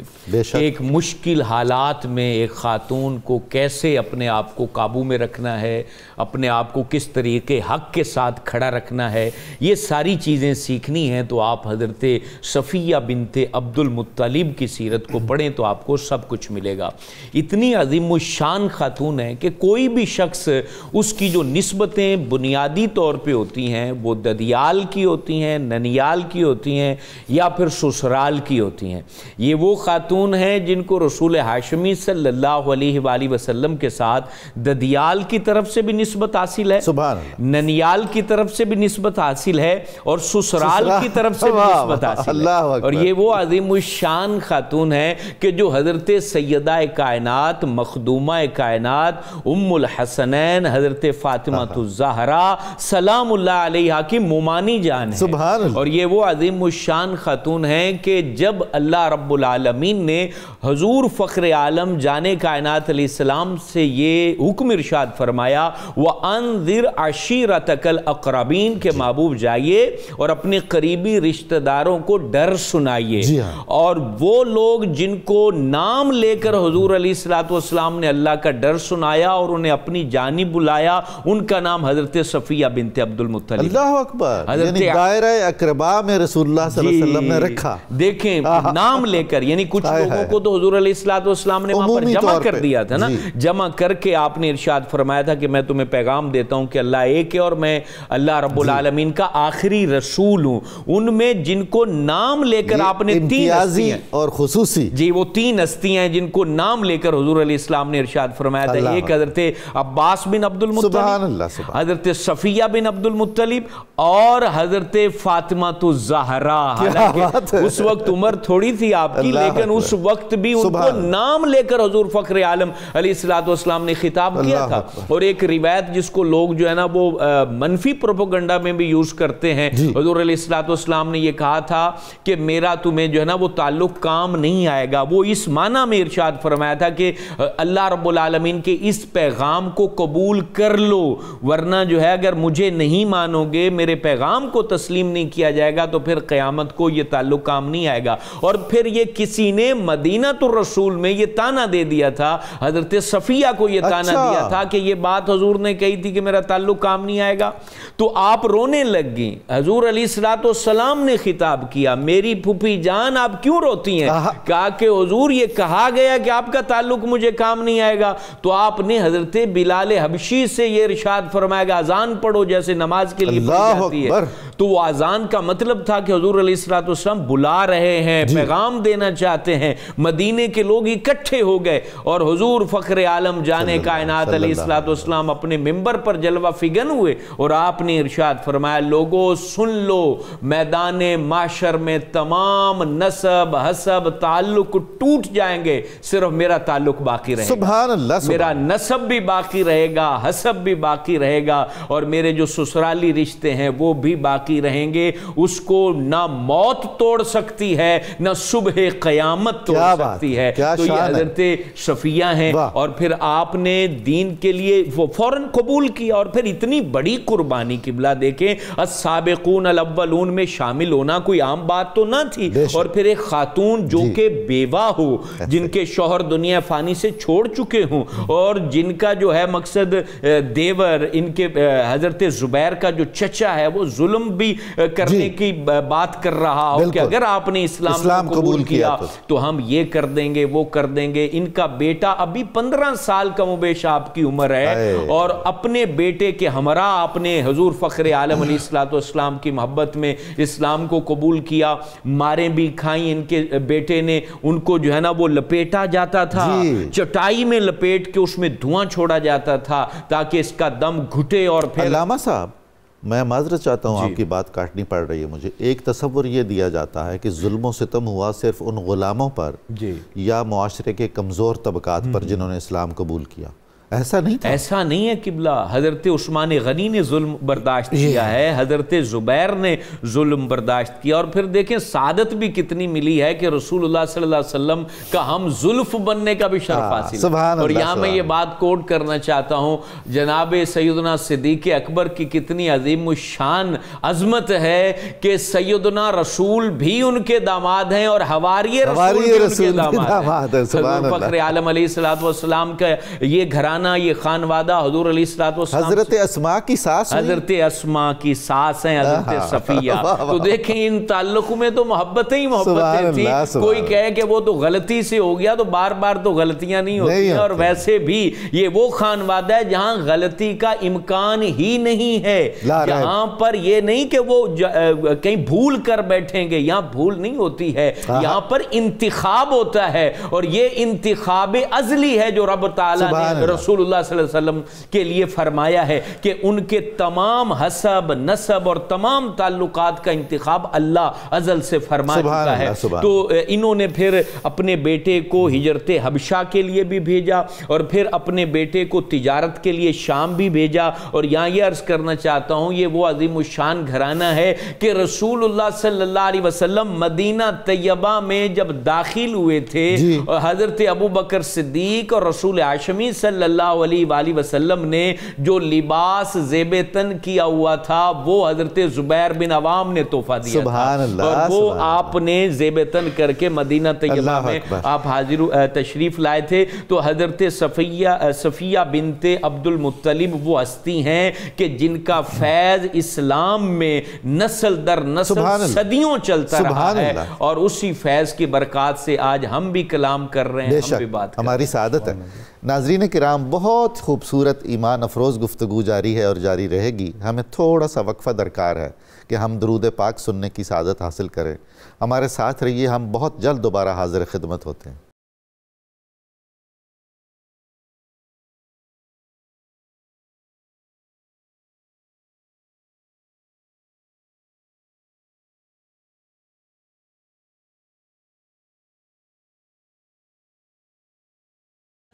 ایک مشکل حالات میں ایک خاتون کو کیسے اپنے آپ کو قابو میں رکھنا ہے، اپنے آپ کو کس طریقے حق کے ساتھ کھڑا رکھنا ہے، یہ ساری چیزیں سیکھنی ہیں تو آپ حضرت صفیہ بنت عبد المطلب کی سیرت کو پڑھیں تو آپ کو سب کچھ ملے گا۔ اتنی عظیم الشان خاتون ہے کہ کوئی بھی شخص اس کی جو نسبتیں بنیادی طور پہ ہوتی ہیں وہ ددیال کی ہوتی ہیں، ننیال کی ہوتی ہیں یا پھر سسرال کی ہوتی ہیں۔ یہ وہ خاتون ہیں جن کو رسول ہاشمی صلی اللہ علیہ وآلہ وسلم کے ساتھ ددیال کی طرف سے بھی نسبت حاصل ہے، سبحان اللہ، ننیال کی طرف سے بھی نسبت حاصل ہے اور سسرال کی طرف سے بھی نسبت حاصل ہے۔ اور یہ وہ عظیم الشان خاتون ہے کہ جو حضرت سیدہ کائنات مخدومہ کائنات ام الحسنین حضرت فاطمہ الزہرا سلام اللہ علیہا کی مومانی جان ہے۔ سبحان اللہ۔ اور یہ وہ عظیم الشان خاتون ہیں کہ جب اللہ رب العالمین نے حضور فخر عالم جان کائنات علیہ السلام سے یہ حکم ارشاد فرمایا وَأَنذِرْ عَشِيرَتَكَ الْأَقْرَبِينَ کہ محبوب جائیے اور اپنے قریبی رشتہ داروں کو ڈر سنائیے، اور وہ لوگ جن کو نام لے کر حضور علیہ السلام نے اللہ کا ڈر سنایا اور انہیں اپنی جانب بلایا، ان کا نام حضرت صفیہ بنت عبد المطلب۔ اللہ اکبر، یعنی دائرہ اقربا میں رسول اللہ صلی اللہ علیہ وسلم نے رکھا۔ دیکھیں نام لے کر، یعنی کچھ لوگوں کو تو حضور علیہ السلام نے وہاں پر جمع کر دیا تھا نا، جمع کر کے آپ نے ارشاد فرمایا تھا کہ میں تمہیں پیغام دیتا ہوں کہ اللہ ایک ہے اور میں اللہ رب العالمین کا آخری رسول ہوں۔ ان میں جن کو نام لے کر آپ نے تین امتیازی اور خصوصی، جی وہ تین ہستیاں ہیں جن کو نام لے کر حضور علیہ السلام نے ارشاد فرمایا تھا، ایک حضرت عباس بن عبد المطلب، حضرت صفیہ بن عبد المطلب اور حضرت فاطمہ الزہرا۔ حالانکہ اس وقت عمر تھوڑی تھی آپ کی، لیکن اس وقت بھی ان کو نام لے کر حضور فخر عالم علیہ السلام نے خطاب کیا تھا۔ اور ایک روایت جس کو لوگ جو ہے نا وہ منفی پروپیگنڈا میں بھی یوز کرتے ہیں، حضور علیہ السلام نے یہ کہا تھا کہ میرا تمہیں جو ہے نا وہ تعلق کام نہیں آئے گا۔ وہ اس معنی میں ارشاد فرمایا تھا کہ اللہ رب العالمین کے اس پیغام کو قبول کر لو، ورنہ جو ہے اگر مجھے نہیں مانو گے، میرے پیغام کو تسلیم نہیں کیا جائے گا تو پھر قیامت کو یہ تعلق کام نہیں آئے گا۔ اور پھر یہ کسی نے مدینہ الرسول میں یہ تانا دے دیا تھا، حضرت صفیہ کو یہ تانا دیا تھا کہ یہ بات حضور نے کہی تھی کہ میرا تعلق کام نہیں آئے گا، تو آپ رونے لگ گئیں۔ حضور علیہ السلام نے خطاب کیا، میری پھوپھی جان آپ کیوں روتی ہیں؟ کہا کہ حضور یہ کہا گیا کہ آپ کا تعلق مجھے کام نہیں آئے گا، تو آپ نے حضرت بلال حبشی سے یہ ارشاد فرمایا کہ اذان پڑھو جیسے نماز کے لیے پڑھی جاتی ہے۔ تو وہ اذان کا مطلب تھا کہ حضور علیہ السلام بلا رہے ہیں، پیغام دینا چاہتے ہیں۔ مدینے کے لوگ اکٹھے ہو گئے اور حضور فخر عالم جانے کائنات علیہ السلام اپنے ممبر پر جلوہ فگن ہوئے اور آپ نے ارشاد فرمایا لوگو سن لو، میدان محشر میں تمام نسب حسب تعلق ٹوٹ جائیں گے، صرف میرا تعلق باقی رہے گا۔ سبحان اللہ، میرا نسب بھی باقی رہے گا، حسب بھی باقی رہے گا، اور میرے جو سسرالی رشتے ہیں وہ بھی باقی رہیں گے۔ اس کو نہ موت توڑ سکتی ہے نہ صبح قیامت توڑ سکتی ہے۔ تو یہ حضرت صفیہ ہیں، اور پھر آپ نے دین کے لیے وہ فوراً قبول کیا، اور پھر اتنی بڑی قربانی، قبلہ دیکھیں السابقون الاولون میں شامل ہونا کوئی عام بات تو نہ تھی، اور پھر ایک خاتون جو کہ بیوہ ہو، جن کے شوہر دنیا فانی سے چھوڑ چکے ہوں، اور جن کا جو ہے مقصد دیور ان کے حضرت زبیر کا جو چچا ہے وہ ظلم بھی کرنے کی بات کر رہا ہو کہ اگر آپ نے اسلام کو قبول کیا تو ہم یہ کر دیں گے وہ کر دیں گے۔ ان کا بیٹا ابھی 15 سال کم و بیش آپ کی عمر ہے، اور اپنے بیٹے کے ہمراہ آپ نے حضور فخر عالم علیہ السلام کی محبت میں اسلام کو قبول کیا۔ ماریں بھی کھائیں ان کے بیٹے نے، ان کو جو ہے نا وہ لپیٹا جاتا تھا، چٹائی میں لپیٹ کے اس میں دھواں چھوڑا جاتا تھا تاکہ اس کا دم گھٹے۔ اور پھر علامہ صاحب میں معذرت چاہتا ہوں، آپ کی بات کاٹنی پڑ رہی ہے مجھے۔ ایک تصور یہ دیا جاتا ہے کہ ظلم و ستم ہوا صرف ان غلاموں پر یا معاشرے کے کمزور طبقات پر جنہوں نے اسلام قبول کیا، ایسا نہیں تھا، ایسا نہیں ہے قبلہ. حضرت عثمان غنی نے ظلم برداشت کیا ہے، حضرت زبیر نے ظلم برداشت کیا. اور پھر دیکھیں سعادت بھی کتنی ملی ہے کہ رسول اللہ صلی اللہ علیہ وسلم کا ہم زلف بننے کا بھی شرف حاصل ہے. اور یہاں میں یہ بات کوٹ کرنا چاہتا ہوں، جناب سیدنا صدیق اکبر کی کتنی عظیم الشان عظمت ہے کہ سیدنا رسول بھی ان کے داماد ہیں اور حواری رسول بھی ان کے داماد ہیں. حضور فخر عالم علیہ السلام کا یہ گھرانہ، یہ خانوادہ حضور علیہ السلام، حضرت اسماء کی ساس، حضرت اسماء کی ساس ہیں، حضرت صفیہ. تو دیکھیں ان تعلق میں تو محبتیں ہی محبتیں تھی. کوئی کہے کہ وہ تو غلطی سے ہو گیا، تو بار بار تو غلطیاں نہیں ہوتی ہیں. اور ویسے بھی یہ وہ خانوادہ ہے جہاں غلطی کا امکان ہی نہیں ہے، جہاں پر یہ نہیں کہ وہ کہیں بھول کر بیٹھیں گے. یہاں بھول نہیں ہوتی ہے، یہاں پر انتخاب ہوتا ہے. اور یہ انتخاب ازلی ہے جو رب تعالیٰ نے رسول اللہ صلی اللہ علیہ وسلم کے لیے فرمایا ہے کہ ان کے تمام حسب، نسب اور تمام تعلقات کا انتخاب اللہ ازل سے فرما چکا ہے. تو انہوں نے پھر اپنے بیٹے کو ہجرت حبشہ کے لیے بھی بھیجا، اور پھر اپنے بیٹے کو تجارت کے لیے شام بھی بھیجا. اور یہاں یہ عرض کرنا چاہتا ہوں، یہ وہ عظیم الشان گھرانہ ہے کہ رسول اللہ صلی اللہ علیہ وسلم مدینہ طیبہ میں جب داخل ہوئے تھے، اور حضرت ابو بکر صدیق اور رسول ہاشمی صلی اللہ علیہ وآلہ وسلم نے جو لباس زیب تن کیا ہوا تھا وہ حضرت زبیر بن عوام نے تحفہ دیا تھا، اور وہ آپ نے زیب تن کر کے مدینہ طیبہ میں آپ حاضر تشریف لائے تھے. تو حضرت صفیہ بنت عبد المطلب وہ ہستی ہیں کہ جن کا فیض اسلام میں نسل در نسل صدیوں چلتا رہا ہے، اور اسی فیض کی برکات سے آج ہم بھی کلام کر رہے ہیں، ہم بھی بات کر رہے ہیں. ہماری سعادت ہے. ناظرین کرام، بہت خوبصورت ایمان افروز گفتگو جاری ہے اور جاری رہے گی. ہمیں تھوڑا سا وقفہ درکار ہے کہ ہم درود پاک سننے کی سعادت حاصل کریں. ہمارے ساتھ رہیے، ہم بہت جلد دوبارہ حاضر خدمت ہوتے ہیں.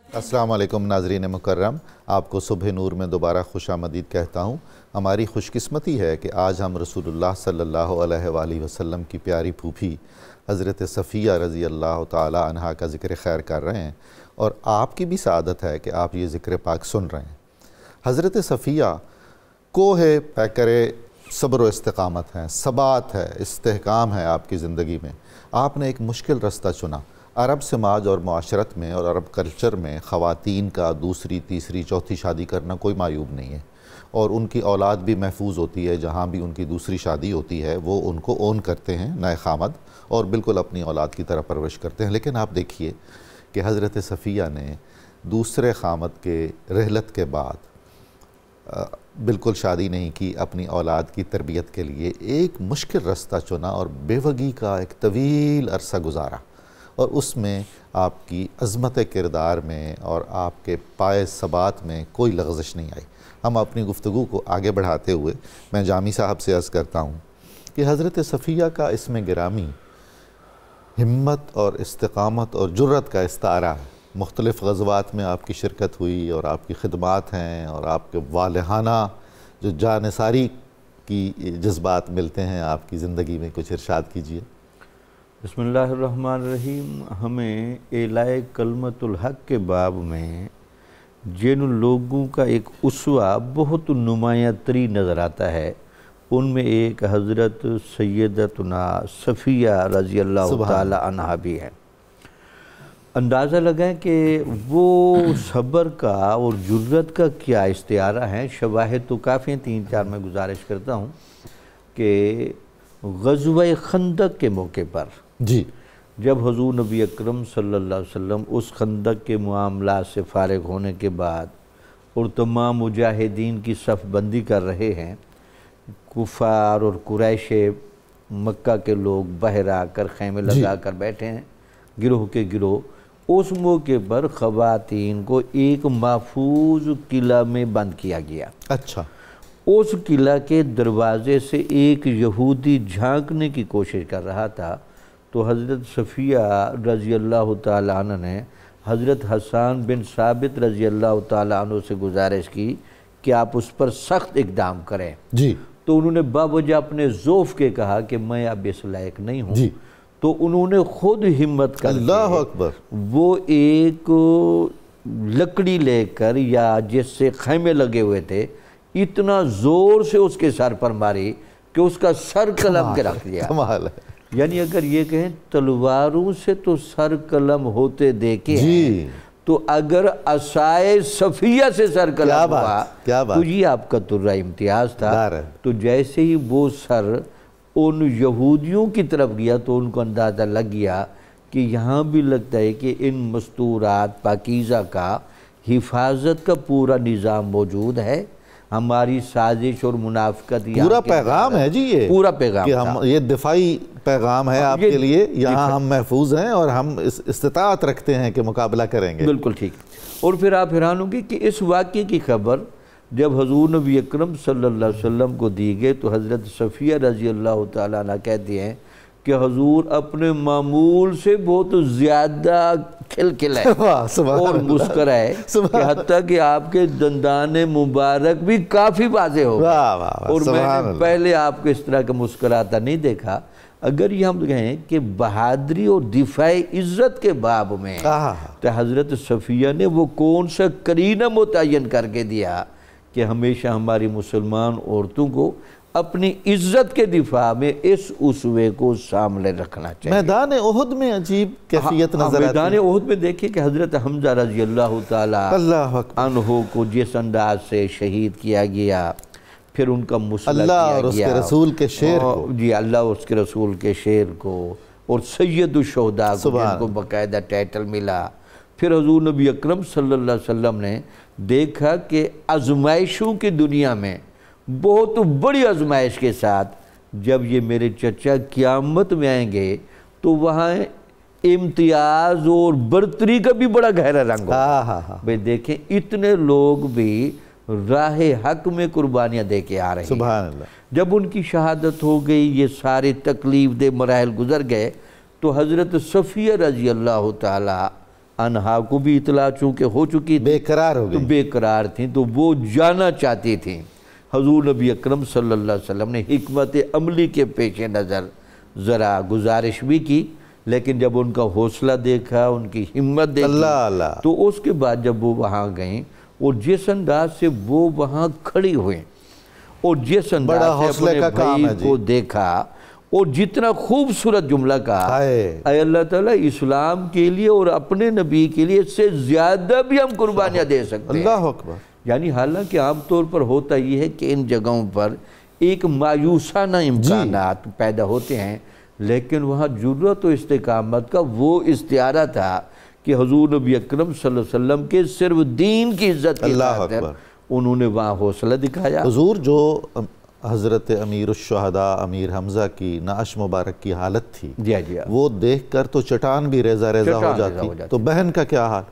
السلام علیکم ناظرین مکرم، آپ کو صبح نور میں دوبارہ خوش آمدید کہتا ہوں. ہماری خوش قسمتی ہے کہ آج ہم رسول اللہ صلی اللہ علیہ وآلہ وسلم کی پیاری پھوپھی حضرت صفیہ رضی اللہ تعالی عنہا کا ذکر خیر کر رہے ہیں، اور آپ کی بھی سعادت ہے کہ آپ یہ ذکر پاک سن رہے ہیں. حضرت صفیہ کوہ پیکر صبر و استقامت ہیں، ثبات ہے، استحکام ہے آپ کی زندگی میں. آپ نے ایک مشکل رستہ چنا. عرب سماج اور معاشرت میں اور عرب کلچر میں خواتین کا دوسری، تیسری، چوتھی شادی کرنا کوئی معیوب نہیں ہے، اور ان کی اولاد بھی محفوظ ہوتی ہے. جہاں بھی ان کی دوسری شادی ہوتی ہے وہ ان کو اون کرتے ہیں نئے خامد، اور بالکل اپنی اولاد کی طرح پرورش کرتے ہیں. لیکن آپ دیکھیے کہ حضرت صفیہ نے دوسرے خامد کے رحلت کے بعد بالکل شادی نہیں کی. اپنی اولاد کی تربیت کے لیے ایک مشکل رستہ چنا اور بیوگی کا ایک طویل عرصہ گزارا، اور اس میں آپ کی عظمت کردار میں اور آپ کے پائے ثبات میں کوئی لغزش نہیں آئی. ہم اپنی گفتگو کو آگے بڑھاتے ہوئے میں جامی صاحب سے عرض کرتا ہوں کہ حضرت صفیہ کا اسم گرامی ہمت اور استقامت اور جرت کا استعارہ ہے. مختلف غزوات میں آپ کی شرکت ہوئی اور آپ کی خدمات ہیں، اور آپ کے والہانہ جو جانثاری کی جذبات ملتے ہیں آپ کی زندگی میں. کچھ ارشاد کیجئے. بسم اللہ الرحمن الرحیم. ہمیں اعلاء کلمت الحق کے باب میں جن لوگوں کا ایک اسوہ بہت نمایاں تری نظر آتا ہے، ان میں ایک حضرت سیدتنا صفیہ رضی اللہ تعالی عنہا بھی ہے. اندازہ لگائیں کہ وہ صبر کا اور جرت کا کیا استعارہ ہیں. شواہد تو کافی ہیں، 3-4 میں گزارش کرتا ہوں کہ غزوہ خندق کے موقع پر جب حضور نبی اکرم صلی اللہ علیہ وسلم اس خندق کے معاملات سے فارغ ہونے کے بعد اور تمام مجاہدین کی صف بندی کر رہے ہیں، کفار اور قریش مکہ کے لوگ باہر آ کر خیمے لگا کر بیٹھے ہیں گروہ کے گروہ. اس موقع پر خواتین کو ایک محفوظ قلعہ میں بند کیا گیا. اچھا. اس قلعہ کے دروازے سے ایک یہودی جھانکنے کی کوشش کر رہا تھا، تو حضرت صفیہ رضی اللہ تعالیٰ عنہ نے حضرت حسان بن ثابت رضی اللہ تعالیٰ عنہ سے گزارش کی کہ آپ اس پر سخت اقدام کریں جی، تو انہوں نے باوجہ اپنے ذوف کے کہا کہ میں اب اس لائق نہیں ہوں جی، تو انہوں نے خود ہمت کر اللہ کے اکبر، وہ ایک لکڑی لے کر یا جس سے خیمے لگے ہوئے تھے اتنا زور سے اس کے سر پر ماری کہ اس کا سر قلم کے رکھ دیا. کمال ہے. یعنی اگر یہ کہیں تلواروں سے تو سر قلم ہوتے دیکھے ہیں تو اگر عصائے صفیہ سے سر قلم ہوا تو یہ آپ کا ترہ امتیاز تھا. تو جیسے ہی وہ سر ان یہودیوں کی طرف گیا تو ان کو اندازہ لگ گیا کہ یہاں بھی لگتا ہے کہ ان مستورات پاکیزہ کا حفاظت کا پورا نظام موجود ہے. ہماری سازش اور منافقت پورا پیغام ہے جی، یہ پورا پیغام کہ یہ دفاعی پیغام ہے آپ کے لیے، یہاں ہم محفوظ ہیں اور ہم استطاعت رکھتے ہیں کہ مقابلہ کریں گے. بالکل ٹھیک. اور پھر آپ حیران ہوں گے کہ اس واقعے کی خبر جب حضور نبی اکرم صلی اللہ علیہ وسلم کو دی گئے تو حضرت صفیہ رضی اللہ تعالیٰ عنہ کہتی ہیں کہ حضور اپنے معمول سے بہت زیادہ کھلکھلائے اور مسکرائے کہ حتیٰ کہ آپ کے دندان مبارک بھی کافی واضح ہو گئے. اور میں نے پہلے آپ کو اس طرح کا مسکراتا نہیں دیکھا. اگر یہ ہم کہیں کہ بہادری اور دفاع عزت کے باب میں تو حضرت صفیہ نے وہ کون سا کرینہ متعین کر کے دیا کہ ہمیشہ ہماری مسلمان عورتوں کو اپنی عزت کے دفاع میں اس اسوے کو سامنے رکھنا چاہیے. میدان احد میں عجیب کیفیت نظر آتی ہے. میدان احد میں دیکھیں کہ حضرت حمزہ رضی اللہ تعالیٰ عنہ کو جس انداز سے شہید کیا گیا، پھر ان کا مسلح کیا گیا، اللہ اور اس کے رسول کے شعر کو، جی اللہ اور اس کے رسول کے شعر کو، اور سید الشہداء کو جن کو باقاعدہ ٹائٹل ملا. پھر حضور نبی اکرم صلی اللہ علیہ وسلم نے دیکھا کہ آزمائشوں کی دنیا میں بہت بڑی آزمائش کے ساتھ جب یہ میرے چچا قیامت میں آئیں گے تو وہاں امتیاز اور برتری کا بھی بڑا گہرا رنگ ہوگا. بھئی دیکھیں اتنے لوگ بھی راہ حق میں قربانیاں دے کے آ رہے ہیں. سبحان اللہ. جب ان کی شہادت ہو گئی، یہ سارے تکلیف دہ مراحل گزر گئے تو حضرت صفیہ رضی اللہ تعالی عنہا کو بھی اطلاع چونکہ ہو چکی تھی، بے قرار ہو گئی، بے قرار تھیں تو وہ جانا چاہتی تھیں. حضور نبی اکرم صلی اللہ علیہ وسلم نے حکمت عملی کے پیش نظر ذرا گزارش بھی کی، لیکن جب ان کا حوصلہ دیکھا، ان کی ہمت دیکھی تو اس کے بعد جب وہ وہاں گئیں اور جس انداز سے وہ وہاں کھڑی ہوئیں اور جس انداز سے اپنے بھائی کو دیکھا اور جتنا خوبصورت جملہ کہا، اے اللہ تعالیٰ اسلام کے لیے اور اپنے نبی کے لیے اس سے زیادہ بھی ہم قربانیاں دے سکتے ہیں. اللہ اکبر. یعنی حالانکہ عام طور پر ہوتا یہ ہے کہ ان جگہوں پر ایک مایوسانہ امکانات پیدا ہوتے ہیں، لیکن وہاں جرأت و استقامت کا وہ استعارہ تھا کہ حضور نبی اکرم صلی اللہ علیہ وسلم کے صرف دین کی عزت کی خاطر انہوں نے وہاں حوصلہ دکھایا. حضور جو حضرت امیر الشہداء امیر حمزہ کی نعش مبارک کی حالت تھی، وہ دیکھ کر تو چٹان بھی ریزہ ریزہ ہو جاتی. تو بہن کا کیا حال؟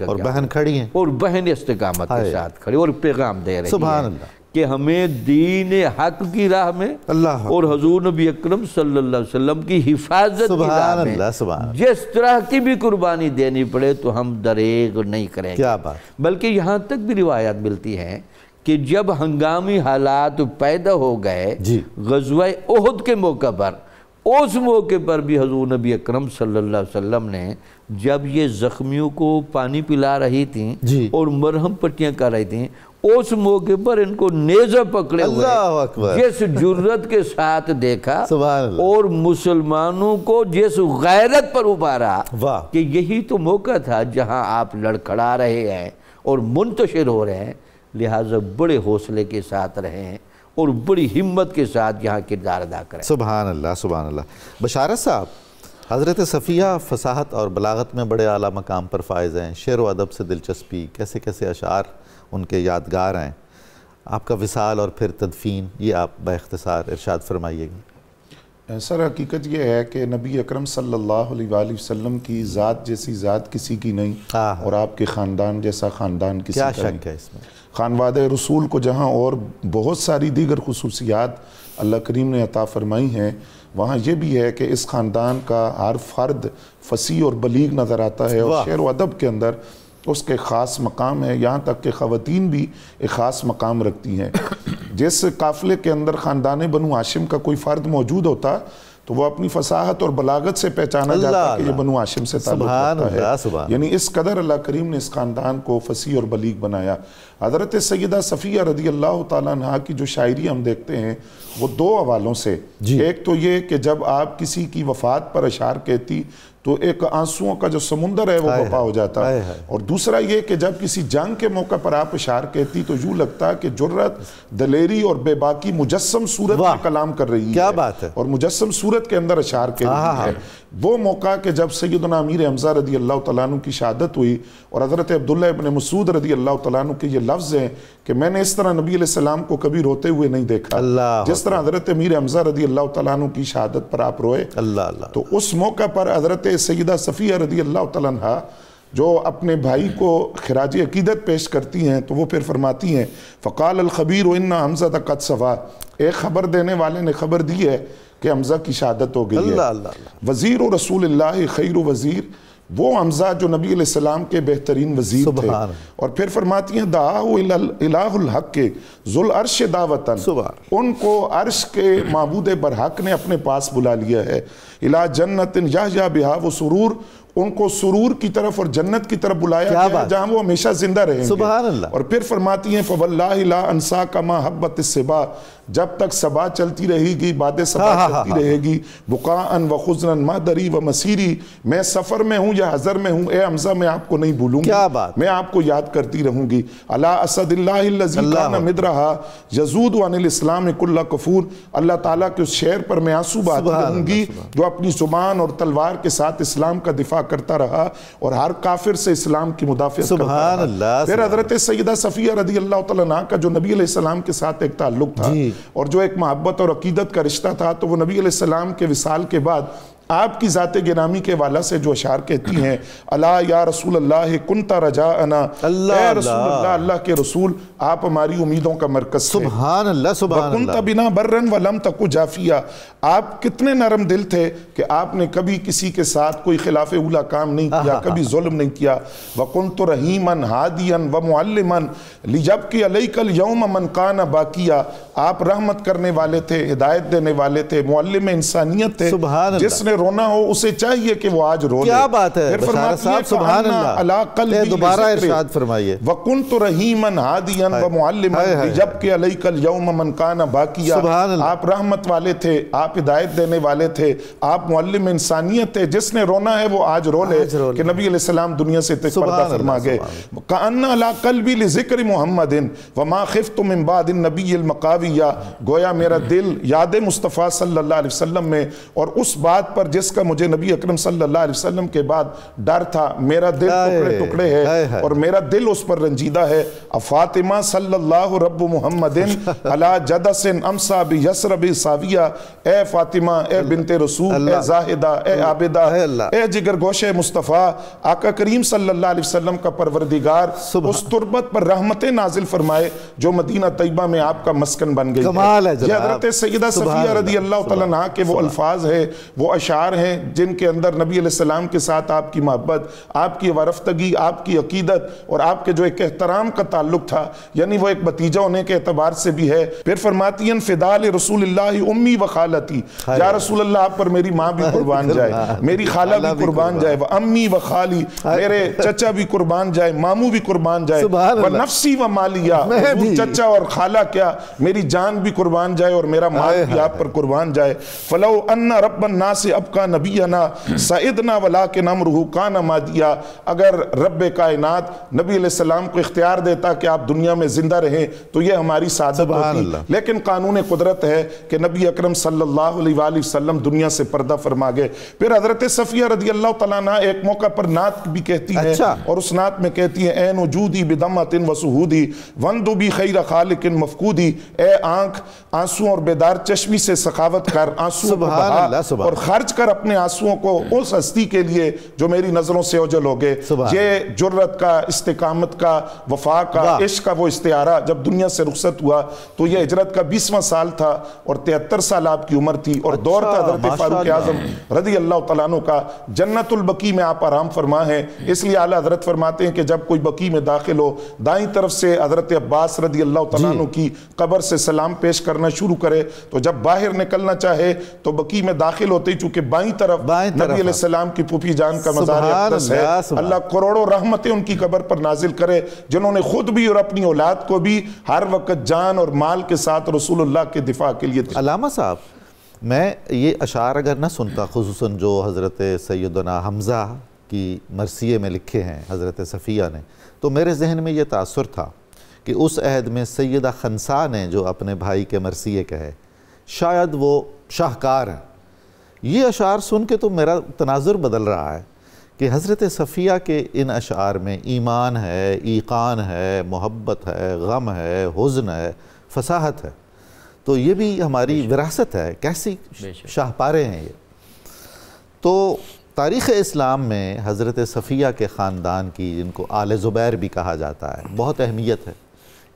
اور بہن کھڑی ہیں اور بہن استقامت کے ساتھ کھڑی اور پیغام دے رہی سبحان ہے اللہ کہ ہمیں دین حق کی راہ میں اور حضور نبی اکرم صلی اللہ علیہ وسلم کی حفاظت کی راہ میں جس طرح کی بھی قربانی دینی پڑے تو ہم دریغ نہیں کریں گے. بلکہ یہاں تک بھی روایات ملتی ہیں کہ جب ہنگامی حالات پیدا ہو گئے غزوہ احد کے موقع پر، اس موقع پر بھی حضور نبی اکرم صلی اللہ علیہ وسلم نے جب یہ زخمیوں کو پانی پلا رہی تھیں اور مرہم پٹیاں کر رہی تھیں، اس موقع پر ان کو نیزہ پکڑے ہوئے جس جرت کے ساتھ دیکھا اور مسلمانوں کو جس غیرت پر ابھارا کہ یہی تو موقع تھا جہاں آپ لڑکھڑا رہے ہیں اور منتشر ہو رہے ہیں، لہٰذا بڑے حوصلے کے ساتھ رہیں اور بڑی ہمت کے ساتھ یہاں کردار ادا کریں. سبحان اللہ سبحان اللہ. بشارت صاحب، حضرت صفیہ فصاحت اور بلاغت میں بڑے اعلیٰ مقام پر فائز ہیں، شعر و ادب سے دلچسپی، کیسے کیسے اشعار ان کے یادگار ہیں. آپ کا وصال اور پھر تدفین، یہ آپ باختصار ارشاد فرمائیے گا. سر حقیقت یہ ہے کہ نبی اکرم صلی اللہ علیہ وآلہ وسلم کی ذات جیسی ذات کسی کی نہیں، اور آپ کے خاندان جیسا خاندان کسی کا نہیں۔ کیا شک ہے اس میں؟ خانوادہ رسول کو جہاں اور بہت ساری دیگر خصوصیات اللہ کریم نے عطا فرمائی ہیں، وہاں یہ بھی ہے کہ اس خاندان کا ہر فرد فصیح اور بلیغ نظر آتا ہے، اور شعر و ادب کے اندر اس کے خاص مقام ہے، یہاں تک کہ خواتین بھی ایک خاص مقام رکھتی ہیں۔ جس قافلے کے اندر خاندان بنو ہاشم کا کوئی فرد موجود ہوتا تو وہ اپنی فصاحت اور بلاغت سے پہچانا جاتا کہ یہ بنو ہاشم سے تعلق رکھتا ہے، یعنی اس قدر اللہ کریم نے اس خاندان کو فصیح اور بلیغ بنایا۔ حضرت سیدہ صفیہ رضی اللہ تعالیٰ عنہ کی جو شاعری ہم دیکھتے ہیں وہ دو حوالوں سے، ایک تو یہ کہ جب آپ کسی کی وفات پر اشعار کہتی تو ایک آنسوؤں کا جو سمندر ہے وہ بپا ہو جاتا، اور دوسرا یہ کہ جب کسی جنگ کے موقع پر آپ اشعار کہتی تو یوں لگتا کہ جرت، دلیری اور بے باکی مجسم صورت میں کلام کر رہی ہے، اور مجسم صورت کے اندر اشعار کہہ رہی ہے۔ وہ موقع کہ جب سیدنا امیر حمزہ رضی اللہ تعالیٰ عنہ کی شہادت ہوئی، اور حضرت عبداللہ ابن مسعود رضی اللہ تعالیٰ عنہ کے یہ لفظ ہیں کہ میں نے اس طرح نبی علیہ السلام کو کبھی روتے ہوئے نہیں دیکھا جس طرح حضرت امیر حمزہ رضی اللہ تعالیٰ عنہ کی شہادت پر آپ روئے۔ تو اس موقع پر حضرت سیدہ صفیہ رضی اللہ تعالیٰ عنہ جو اپنے بھائی کو خراج عقیدت پیش کرتی ہیں تو وہ پھر فرماتی ہیں فقال الخبیر ان حمزہ قد صفا، ایک خبر دینے والے نے خبر دی ہے کہ حمزہ کی شہادت ہو گئی ہے۔ وزیر و رسول اللہ خیر و وزیر، وہ حمزہ جو نبی علیہ السلام کے بہترین وزیر تھے، اور پھر فرماتی ہیں دعاہو الہ الحق کے ذو العرش دعوتن، ان کو عرش کے معبود برحق نے اپنے پاس بلا لیا ہے، الہ جنت یحییٰ بہا و سرور، ان کو سرور کی طرف اور جنت کی طرف بلایا گیا ہے جہاں وہ ہمیشہ زندہ رہیں گے۔ اور پھر فرماتی ہیں فواللہ لا انساک ما حبت الصبا، جب تک صبا چلتی رہے گی، باد صبا چلتی رہے گی، بقاءً و خزنًا مہدری و مسیری، میں سفر میں ہوں یا حضر میں ہوں، اے حمزہ میں آپ کو نہیں بھولوں گی، میں آپ کو یاد کرتی رہوں گی۔ علی اسد اللہ الذی کان مدرہا یزود عن الاسلام کل کفور، اللہ تعالیٰ کے اس شعر پر میں آنسو بہاتی رہوں گی جو اپنی زبان اور تلوار کے ساتھ اسلام کا دفاع کرتا رہا اور ہر کافر سے اسلام کی مدافعت کرتا رہا۔ پھر حضرت سیدہ صفیہ رضی اللہ تعالیٰ عنہ کا جو نبی علیہ السلام کے ساتھ ایک تعلق تھا اور جو ایک محبت اور عقیدت کا رشتہ تھا، تو وہ نبی علیہ السلام کے وصال کے بعد آپ کی ذات گرامی کے والا سے جو اشعار کہتی ہیں الا یا رسول اللہ کنت رجاءنا، اے رسول اللہ، اللہ کے رسول آپ ہماری امیدوں کا مرکز تھے، سبحان اللہ سبحان اللہ، وکنت بنا برن ولم تکو جافیہ، آپ کتنے نرم دل تھے کہ آپ نے کبھی کسی کے ساتھ کوئی خلاف اولا کام نہیں کیا، کبھی ظلم نہیں کیا، وکنت رحیما ہادیا ومعلما لیبکی علیک اليوم من کان باکیا، آپ رحمت کرنے والے تھے، ہدایت دینے والے تھے، معلم انسانیت تھے، جس نے رونا ہو اسے چاہیے کہ وہ آج رو لے۔ کیا بات ہے بشارہ صاحب، سبحان اللہ، دوبارہ ارشاد فرمائیے وَكُنْتُ رَحِيمًا هَادِيًا وَمُعَلِّمًا لِجَبْكِ عَلَيْكَ الْيَوْمَ مَنْ كَانَ بَاكِيًا، آپ رحمت والے تھے، آپ ہدایت دینے والے تھے، آپ معلم انسانیت تھے، جس نے رونا ہے وہ آج رو لے کہ نبی علیہ السلام دنیا سے پردہ فرما گئے۔ وَكَأَنَّ عَلَىٰ قَلْبِي لِذِكْرِ مُحَمَّدٍ وَمَا خِفْتُ مِن بَعْدِ النَّبِيِّ الْمَقَاوِيَّ، گویا میرا دل یاد مصطفیٰ صلی اللہ علیہ وسلم میں اور اس بات پر جس کا مجھے نبی اکرم صلی اللہ علیہ وسلم کے بعد ڈر تھا، میرا دل ٹکڑے ٹکڑے ہے اور میرا دل اس پر رنجیدہ ہے۔ فاطمہ صلی اللہ رب محمد علی جدس امسا بیسرب ساویہ، اے فاطمہ، اے بنت رسول، اے زاہدہ، اے عابدہ، اے جگر گوش مصطفیٰ، آقا کریم صلی اللہ علیہ وسلم کا پروردگار اس تربت پر رحمتیں نازل فرمائے جو مدینہ طیبہ میں آپ کا مسکن بن گئی ہے۔ یہ حضرت سیدہ صفیہ رضی اللہ تعالیٰ عنہ کے وہ الفاظ ہیں، وہ اشعار ہیں جن کے اندر نبی علیہ السلام کے ساتھ آپ کی محبت، آپ کی وارفتگی، آپ کی عقیدت اور آپ کے جو ایک احترام کا تعلق تھا، یعنی وہ ایک بھتیجا ہونے کے اعتبار سے بھی ہے۔ پھر فرماتی ہیں فدا لرسول اللہ امی و خالتی، یا رسول اللہ آپ پر میری ماں بھی قربان جائے، میری خالہ بھی قربان جائے، و امی و خالی، میرے چچا بھی قربان جائے، ماموں بھی قربان جائے، و نفسی و مالیہ، چچا اور خالہ کیا میری جان بھی قربان جائے اور میرا مال بھی آپ پر قربان جائے۔ فلو ان رب الناس ابقى نبینا سعدنا ولیکن امرہ کان مادیا، اگر رب کائنات نبی علیہ السلام کو اختیار دیتا کہ آپ دنیا میں زندہ رہیں تو یہ ہماری سعادت ہوتی، لیکن قانون قدرت ہے کہ نبی اکرم صلی اللہ علیہ وآلہ وسلم دنیا سے پردہ فرما گئے۔ پھر حضرت صفیہ رضی اللہ تعالیٰ عنہ ایک موقع پر نعت بھی کہتی ہیں اور اس نعت میں کہتی ہیں اے وجودی بدمت و سہودی وندو بی خیر خالق مفقودی، اے اے آنکھ آنسوں اور بیدار چشمی سے سخاوت کر، آنسوں کو بہا اور خرچ کر اپنے آنسوں کو اس ہستی کے لیے جو میری نظروں سے اوجھل ہو گئے۔ یہ جرت کا، استقامت کا، وفا کا، عشق کا وہ استعارہ جب دنیا سے رخصت ہوا تو یہ ہجرت کا 20واں سال تھا اور 73 سال آپ کی عمر تھی، اور دور تھا حضرت فاروق اعظم رضی اللہ تعالیٰ عنہ کا۔ جنت البقیع میں آپ آرام فرما ہیں، اس لیے اعلیٰ حضرت فرماتے ہیں کہ جب کوئی بقیع میں داخل ہو، دائیں طرف سے حضرت عباس رضی اللہ تعالیٰ عنہ کی قبر سے سلام پیش کرنا شروع کرے، تو جب باہر نکلنا چاہے تو بقیع میں داخل ہوتے ہی چونکہ بائیں طرف نبی علیہ السلام کی پھوپھی جان کا مزار اقدس ہے، اللہ کروڑوں رحمتیں ان کی قبر پر نازل کرے، جنہوں نے خود بھی اور اپنی اولاد کو بھی ہر وقت جان اور مال کے ساتھ رسول اللہ کے دفاع کے لیے۔ علامہ صاحب، میں یہ اشعار اگر نہ سنتا، خصوصاً جو حضرت سیدنا حمزہ کی مرثیے میں لکھے ہیں حضرت صفیہ نے، تو میرے ذہن میں یہ تاثر تھا کہ اس عہد میں سیدہ خنسا نے جو اپنے بھائی کے مرثیے کہے، شاید وہ شاہکار ہیں۔ یہ اشعار سن کے تو میرا تناظر بدل رہا ہے کہ حضرت صفیہ کے ان اشعار میں ایمان ہے، ایقان ہے، محبت ہے، غم ہے، حزن ہے، فصاحت ہے، تو یہ بھی ہماری وراثت ہے۔ کیسی شاہپارے ہیں یہ۔ تو تاریخ اسلام میں حضرت صفیہ کے خاندان کی، جن کو آل زبیر بھی کہا جاتا ہے، بہت اہمیت ہے۔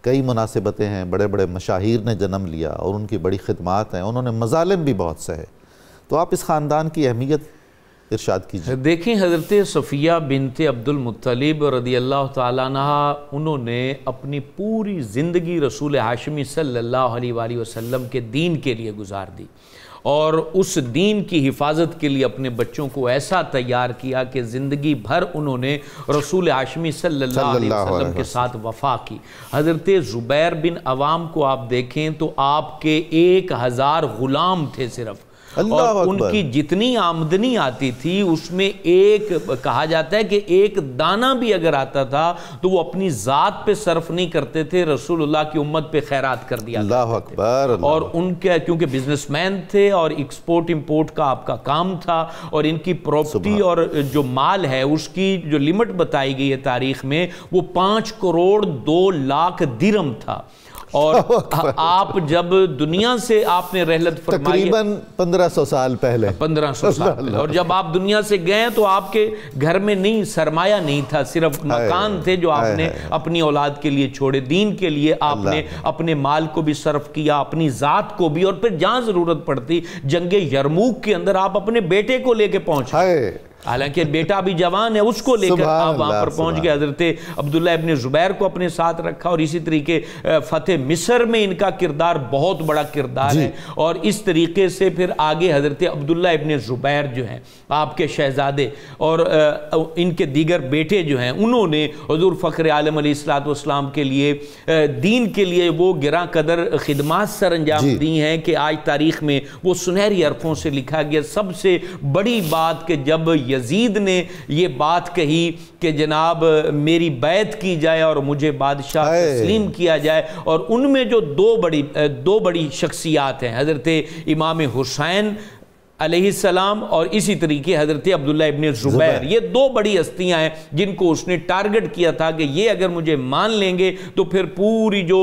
کئی مناسبتیں ہیں، بڑے بڑے مشاہیر نے جنم لیا اور ان کی بڑی خدمات ہیں، انہوں نے مظالم بھی بہت سہے، تو آپ اس خاندان کی اہمیت ارشاد کیجیے۔ دیکھیں حضرت صفیہ بنت عبد المطلب رضی اللہ تعالیٰ عنہ، انہوں نے اپنی پوری زندگی رسول ہاشمی صلی اللہ علیہ وآلہ وسلم کے دین کے لیے گزار دی، اور اس دین کی حفاظت کے لیے اپنے بچوں کو ایسا تیار کیا کہ زندگی بھر انہوں نے رسول ہاشمی صلی اللہ علیہ وسلم کے ساتھ وفا کی۔ حضرت زبیر بن عوام کو آپ دیکھیں تو آپ کے 1000 غلام تھے صرف، اور ان کی جتنی آمدنی آتی تھی اس میں ایک کہا جاتا ہے کہ ایک دانہ بھی اگر آتا تھا تو وہ اپنی ذات پہ صرف نہیں کرتے تھے، رسول اللہ کی امت پہ خیرات کر دیا کرتے تھے۔ اور ان کے کیونکہ بزنس مین تھے اور ایکسپورٹ امپورٹ کا آپ کا کام تھا، اور ان کی پراپرٹی اور جو مال ہے اس کی جو لمٹ بتائی گئی ہے تاریخ میں وہ 5 کروڑ 2 لاکھ درہم تھا۔ اور آپ جب دنیا سے آپ نے رحلت فرمائی تقریباً 1500 سال پہلے، 1500 سال پہلے، اور جب آپ دنیا سے گئے تو آپ کے گھر میں نہیں سرمایہ نہیں تھا، صرف مکان تھے جو آپ نے اپنی اولاد کے لیے چھوڑے، دین کے لیے آپ نے اپنے مال کو بھی صرف کیا، اپنی ذات کو بھی، اور پھر جہاں ضرورت پڑتی جنگ یرموک کے اندر آپ اپنے بیٹے کو لے کے پہنچے، حالانکہ بیٹا بھی جوان ہے، اس کو لے کر آپ وہاں پر پہنچ گئے۔ حضرت عبداللہ ابن زبیر کو اپنے ساتھ رکھا، اور اسی طریقے فتح مصر میں ان کا کردار بہت بڑا کردار ہے، اور اس طریقے سے پھر آگے حضرت عبداللہ ابن زبیر جو ہیں آپ کے شہزادے اور ان کے دیگر بیٹے جو ہیں، انہوں نے حضور فخر عالم علیہ السلام کے لیے، دین کے لیے وہ گراں قدر خدمات سر انجام دی ہیں کہ آج تاریخ میں وہ سنہری حرفوں سے لکھا گیا۔ سب سے بڑی بات کہ جب یزید نے یہ بات کہی کہ جناب میری بیعت کی جائے اور مجھے بادشاہ تسلیم کیا جائے، اور ان میں جو دو بڑی شخصیات ہیں، حضرت امام حسین علیہ السلام اور اسی طریقے حضرت عبداللہ ابن زبیر، یہ 2 بڑی ہستیاں ہیں جن کو اس نے ٹارگٹ کیا تھا کہ یہ اگر مجھے مان لیں گے تو پھر پوری جو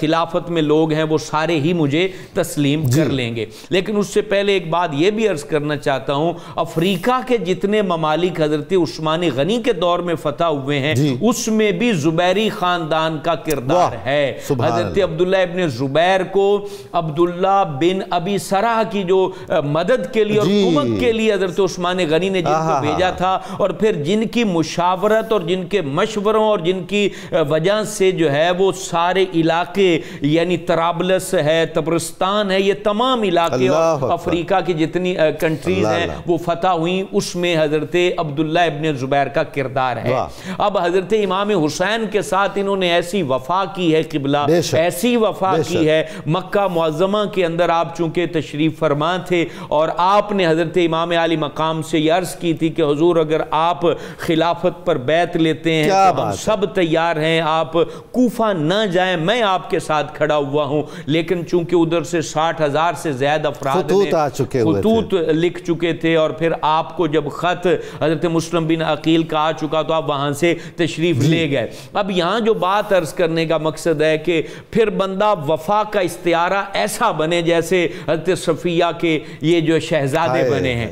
خلافت میں لوگ ہیں وہ سارے ہی مجھے تسلیم کر لیں گے۔ لیکن اس سے پہلے ایک بات یہ بھی عرض کرنا چاہتا ہوں، افریقہ کے جتنے ممالک حضرت عثمان غنی کے دور میں فتح ہوئے ہیں اس میں بھی زبیری خاندان کا کردار ہے۔ حضرت عبداللہ ابن زبیر کو عبداللہ بن ابی سرح کی جو مدد کے لیے اور حکومت کے لیے حضرت عثمان غنی نے جن کو بھیجا تھا، اور پھر جن کی مشاورت اور جن کے مشوروں اور جن کی وجہ سے جو ہے وہ سارے علاقے، یعنی طرابلس ہے، تبرستان ہے، یہ تمام علاقے اور افریقہ کی جتنی کنٹریز ہیں وہ فتح ہوئیں، اس میں حضرت عبداللہ ابن زبیر کا کردار ہے۔ اب حضرت امام حسین کے ساتھ انہوں نے ایسی وفا کی ہے، قبلہ ایسی وفا کی ہے، مکہ معظمہ کے اندر آپ چونکہ تشریف فرما تھے اور آپ نے حضرت امام علی مقام سے یہ عرض کی تھی کہ حضور اگر آپ خلافت پر بیعت لیتے ہیں تو ہم سب تیار ہیں، آپ کوفہ نہ جائیں، میں آپ کے ساتھ کھڑا ہوا ہوں۔ لیکن چونکہ ادھر سے 60,000 سے زیادہ افراد خطوط لکھ چکے تھے، اور پھر آپ کو جب خط حضرت مسلم بن عقیل کا آ چکا تو آپ وہاں سے تشریف لے گئے۔ اب یہاں جو بات عرض کرنے کا مقصد ہے کہ پھر بندہ وفا کا استعارہ ایسا بنے جیسے حضرت صفیہ کے یہ جو شہزادے بنے ہیں،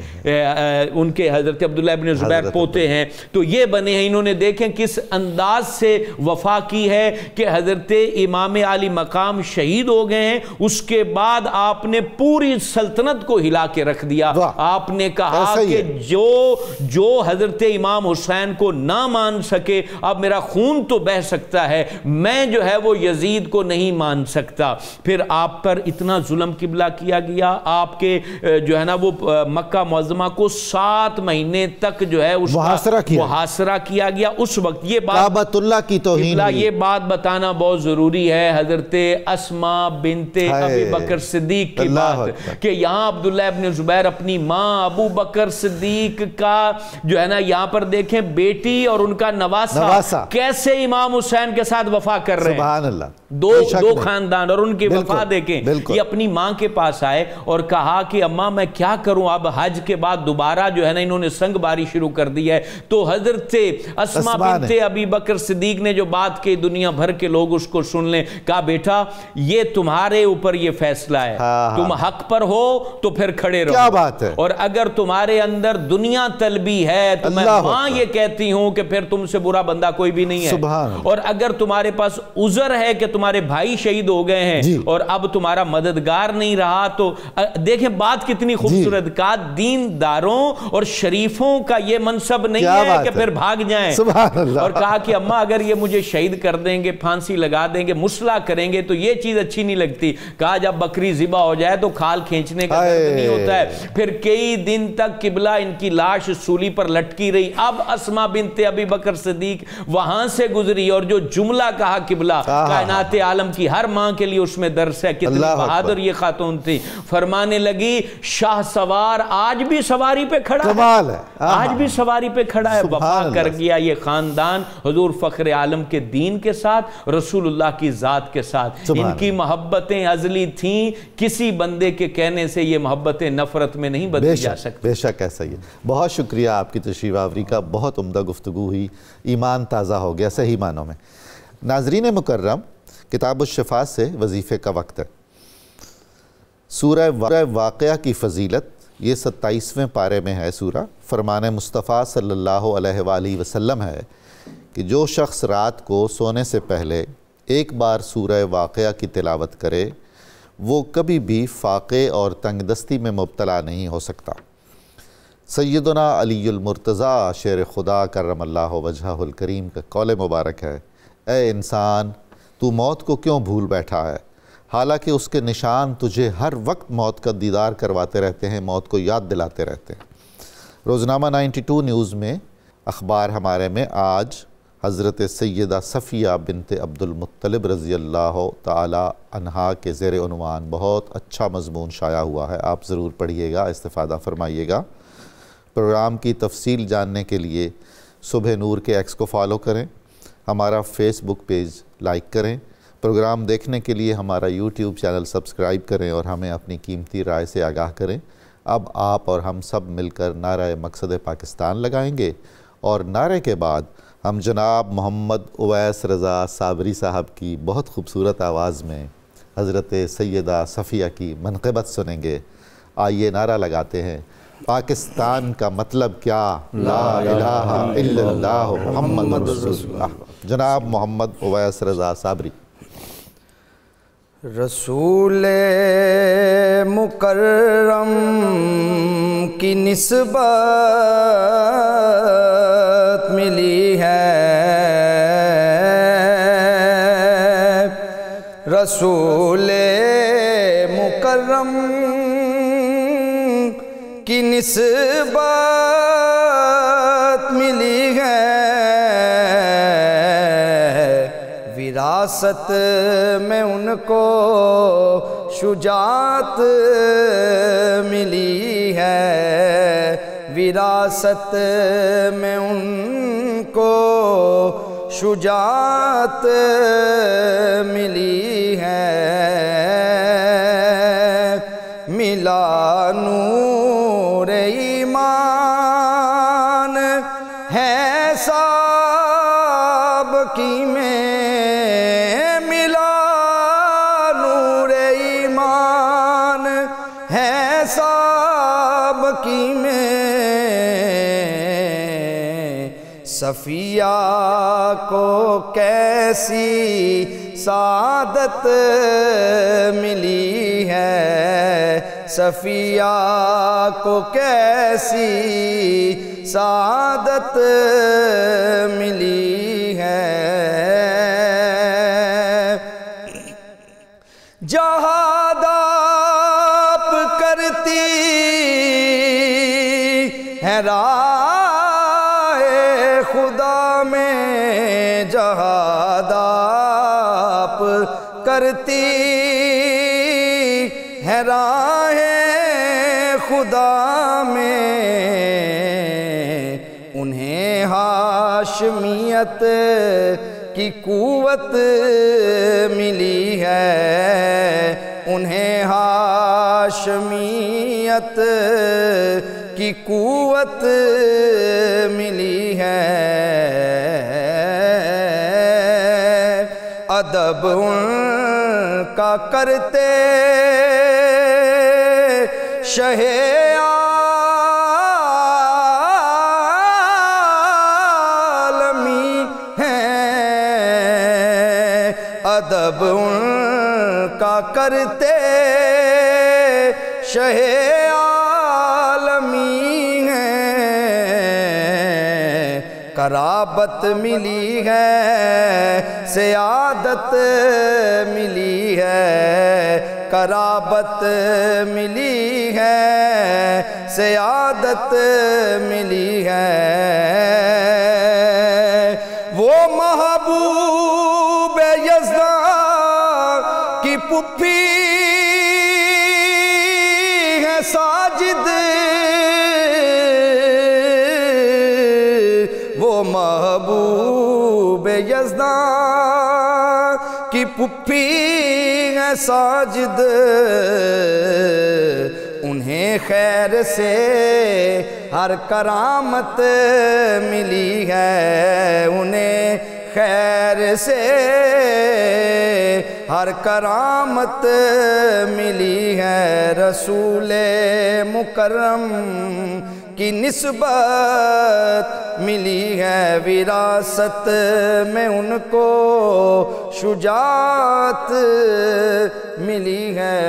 ان کے حضرت عبداللہ ابن زبیر پوتے ہیں، تو یہ بنے ہیں۔ انہوں نے دیکھیں کس انداز سے وفا کی ہے کہ حضرت امام علی مقام شہید ہو گئے ہیں، اس کے بعد آپ نے پوری سلطنت کو ہلا کے رکھ دیا۔ آپ نے کہا کہ جو حضرت امام حسین کو نہ مان سکے، اب میرا خون تو بہ سکتا ہے، میں جو ہے وہ یزید کو نہیں مان سکتا۔ پھر آپ پر اتنا ظلم قبلہ کیا گیا، آپ کے جو ہے نا وہ مکہ معظمہ کو 7 مہینے تک جو ہے اس محاصرہ کیا گیا۔ اس وقت یہ بات کعبۃ اللہ کی توہین، یہ بات بتانا بہت ضروری ہے، حضرت اسماء بنت ابی بکر صدیق کی بات، کہ یہاں عبداللہ ابن زبیر اپنی ماں ابو بکر صدیق کا جو ہے نا یہاں پر دیکھیں بیٹی اور ان کا نواسا کیسے امام حسین کے ساتھ وفا کر رہے ہیں۔ سبحان اللہ، دو خاندان اور ان کی وفا دیکھیں۔ یہ اپنی ماں کے پاس آئے اور کہا کہ اماں میں کیا کروں، اب حج کے بعد دوبارہ جو ہے نا انہوں نے سنگ باری شروع کر دی ہے۔ تو حضرت اسماء بنت ابی بکر صدیق نے جو بات کی، دنیا بھر کے لوگ اس کو سن لیں، کہا بیٹا یہ تمہارے اوپر یہ فیصلہ ہے، تم حق پر ہو تو پھر کھڑے رہو، کیا بات ہے، اور اگر تمہارے اندر دنیا طلبی ہے تو میں ماں یہ کہتی ہوں کہ پھر تم سے برا بندہ کوئی بھی نہیں ہے، اور اگر تمہارے پاس عذر ہے کہ تمہارے بھائی شہید ہو گئے ہیں اور اب تمہارا مددگار نہیں رہا، تو دیکھیں بات کتنی خوبصورت، کہا دینداروں اور شریفوں کا یہ منصب نہیں ہے کہ پھر بھاگ جائیں، اور کہا کہ اماں اگر یہ مجھے شہید کر دیں گے، پھانسی لگا دیں گے، مسلح کریں گے تو یہ چیز اچھی نہیں لگتی۔ کہا جب بکری ذبح ہو جائے تو کھال کھینچنے کا درد نہیں ہوتا ہے۔ پھر کئی دن تک قبلہ ان کی لاش سولی پر لٹکی رہی۔ اب اسماء بنت ابی بکر صدیق وہاں سے گزری اور جو جملہ کہا قبلہ کائنات عالم کی ہر ماں کے لیے اس میں درس ہے، کتنی بہادر یہ خاتون تھی۔ فرمانے لگی شاہ سوار آج بھی سواری پہ کھڑا ہے، آج بھی سواری پہ کھڑا ہے، وفا کر گیا یہ خاندان حضور فخر عالم کے دین کے ساتھ، رسول اللہ کی ذات کے ساتھ۔ ان کی محبتیں ازلی تھیں، کسی بندے کے کہنے سے یہ محبتیں نفرت میں نہیں بدلی جا سکتی۔ بے شک ایسا ہی ہے۔ بہت شکریہ آپ کی تشریف آوری کا، بہت عمدہ گفتگو ہوئی، ایمان تازہ ہو گیا صحیح معنوں میں۔ ناظرین مکرم، کتاب الشفاء سے وظیفے کا وقت ہے۔ سورہ واقعہ کی فضیلت یہ 27ویں پارے میں ہے سورہ۔ فرمان مصطفیٰ صلی اللہ علیہ وآلہ وسلم ہے کہ جو شخص رات کو سونے سے پہلے ایک بار سورہ واقعہ کی تلاوت کرے وہ کبھی بھی فاقے اور تنگ دستی میں مبتلا نہیں ہو سکتا۔ سیدنا علی المرتضیٰ شیر خدا کرم اللہ وجہہ الکریم کا قول مبارک ہے، اے انسان تو موت کو کیوں بھول بیٹھا ہے، حالانکہ اس کے نشان تجھے ہر وقت موت کا دیدار کرواتے رہتے ہیں، موت کو یاد دلاتے رہتے ہیں۔ روزنامہ 92 نیوز میں اخبار ہمارے میں آج حضرت سیدہ صفیہ بنت عبد المطلب رضی اللہ تعالی عنہا کے زیر عنوان بہت اچھا مضمون شائع ہوا ہے، آپ ضرور پڑھیے گا، استفادہ فرمائیے گا۔ پروگرام کی تفصیل جاننے کے لیے صبح نور کے ایکس کو فالو کریں، ہمارا فیس بک پیج لائک کریں، پروگرام دیکھنے کے لیے ہمارا یوٹیوب چینل سبسکرائب کریں اور ہمیں اپنی قیمتی رائے سے آگاہ کریں۔ اب آپ اور ہم سب مل کر نعرہ مقصد پاکستان لگائیں گے، اور نعرے کے بعد ہم جناب محمد اویس رضا صابری صاحب کی بہت خوبصورت آواز میں حضرت سیدہ صفیہ کی منقبت سنیں گے۔ آئیے نعرہ لگاتے ہیں، پاکستان کا مطلب کیا، لا الہ الا اللہ محمد رسول اللہ۔ جناب محمد اویس رضا صابری۔ رسول مکرم کی نسبت ملی ہے، رسول مکرم کی نسبت ملی ہے، وراثت میں ان کو شجاعت ملی ہے، وراثت میں ان کو شجاعت ملی ہے، ملا نور ایمان ہے سابقی میں، ملا نور ایمان ہے سابقی میں، صفیہ کو کیسی سعادت ملی ہے، صفیہ کو کیسی سعادت ملی ہے، جہاد آپ کرتی ہے راہ خدا میں، جہاد آپ کرتی ہے راہ خدا میں، انہیں ہاشمیت کی قوت ملی ہے، انہیں ہاشمیت کی قوت ملی ہے، ادب ان کا کرتے شہ عالمی ہیں، ادب ان کا کرتے شہ عالمی ہیں، قرابت ملی ہے، سعادت ملی ہے، قرابت ملی ہے، سعادت ملی ہے، وہ محبوب یزدان کی پھپھی ہے ساجد، وہ محبوب یزدان کی پھپھی ہے ساجد، انہیں خیر سے ہر کرامت ملی ہے، انہیں خیر سے ہر کرامت ملی ہے، رسول مکرم کی نسبت ملی ہے، وراثت میں ان کو شجاعت ملی ہے۔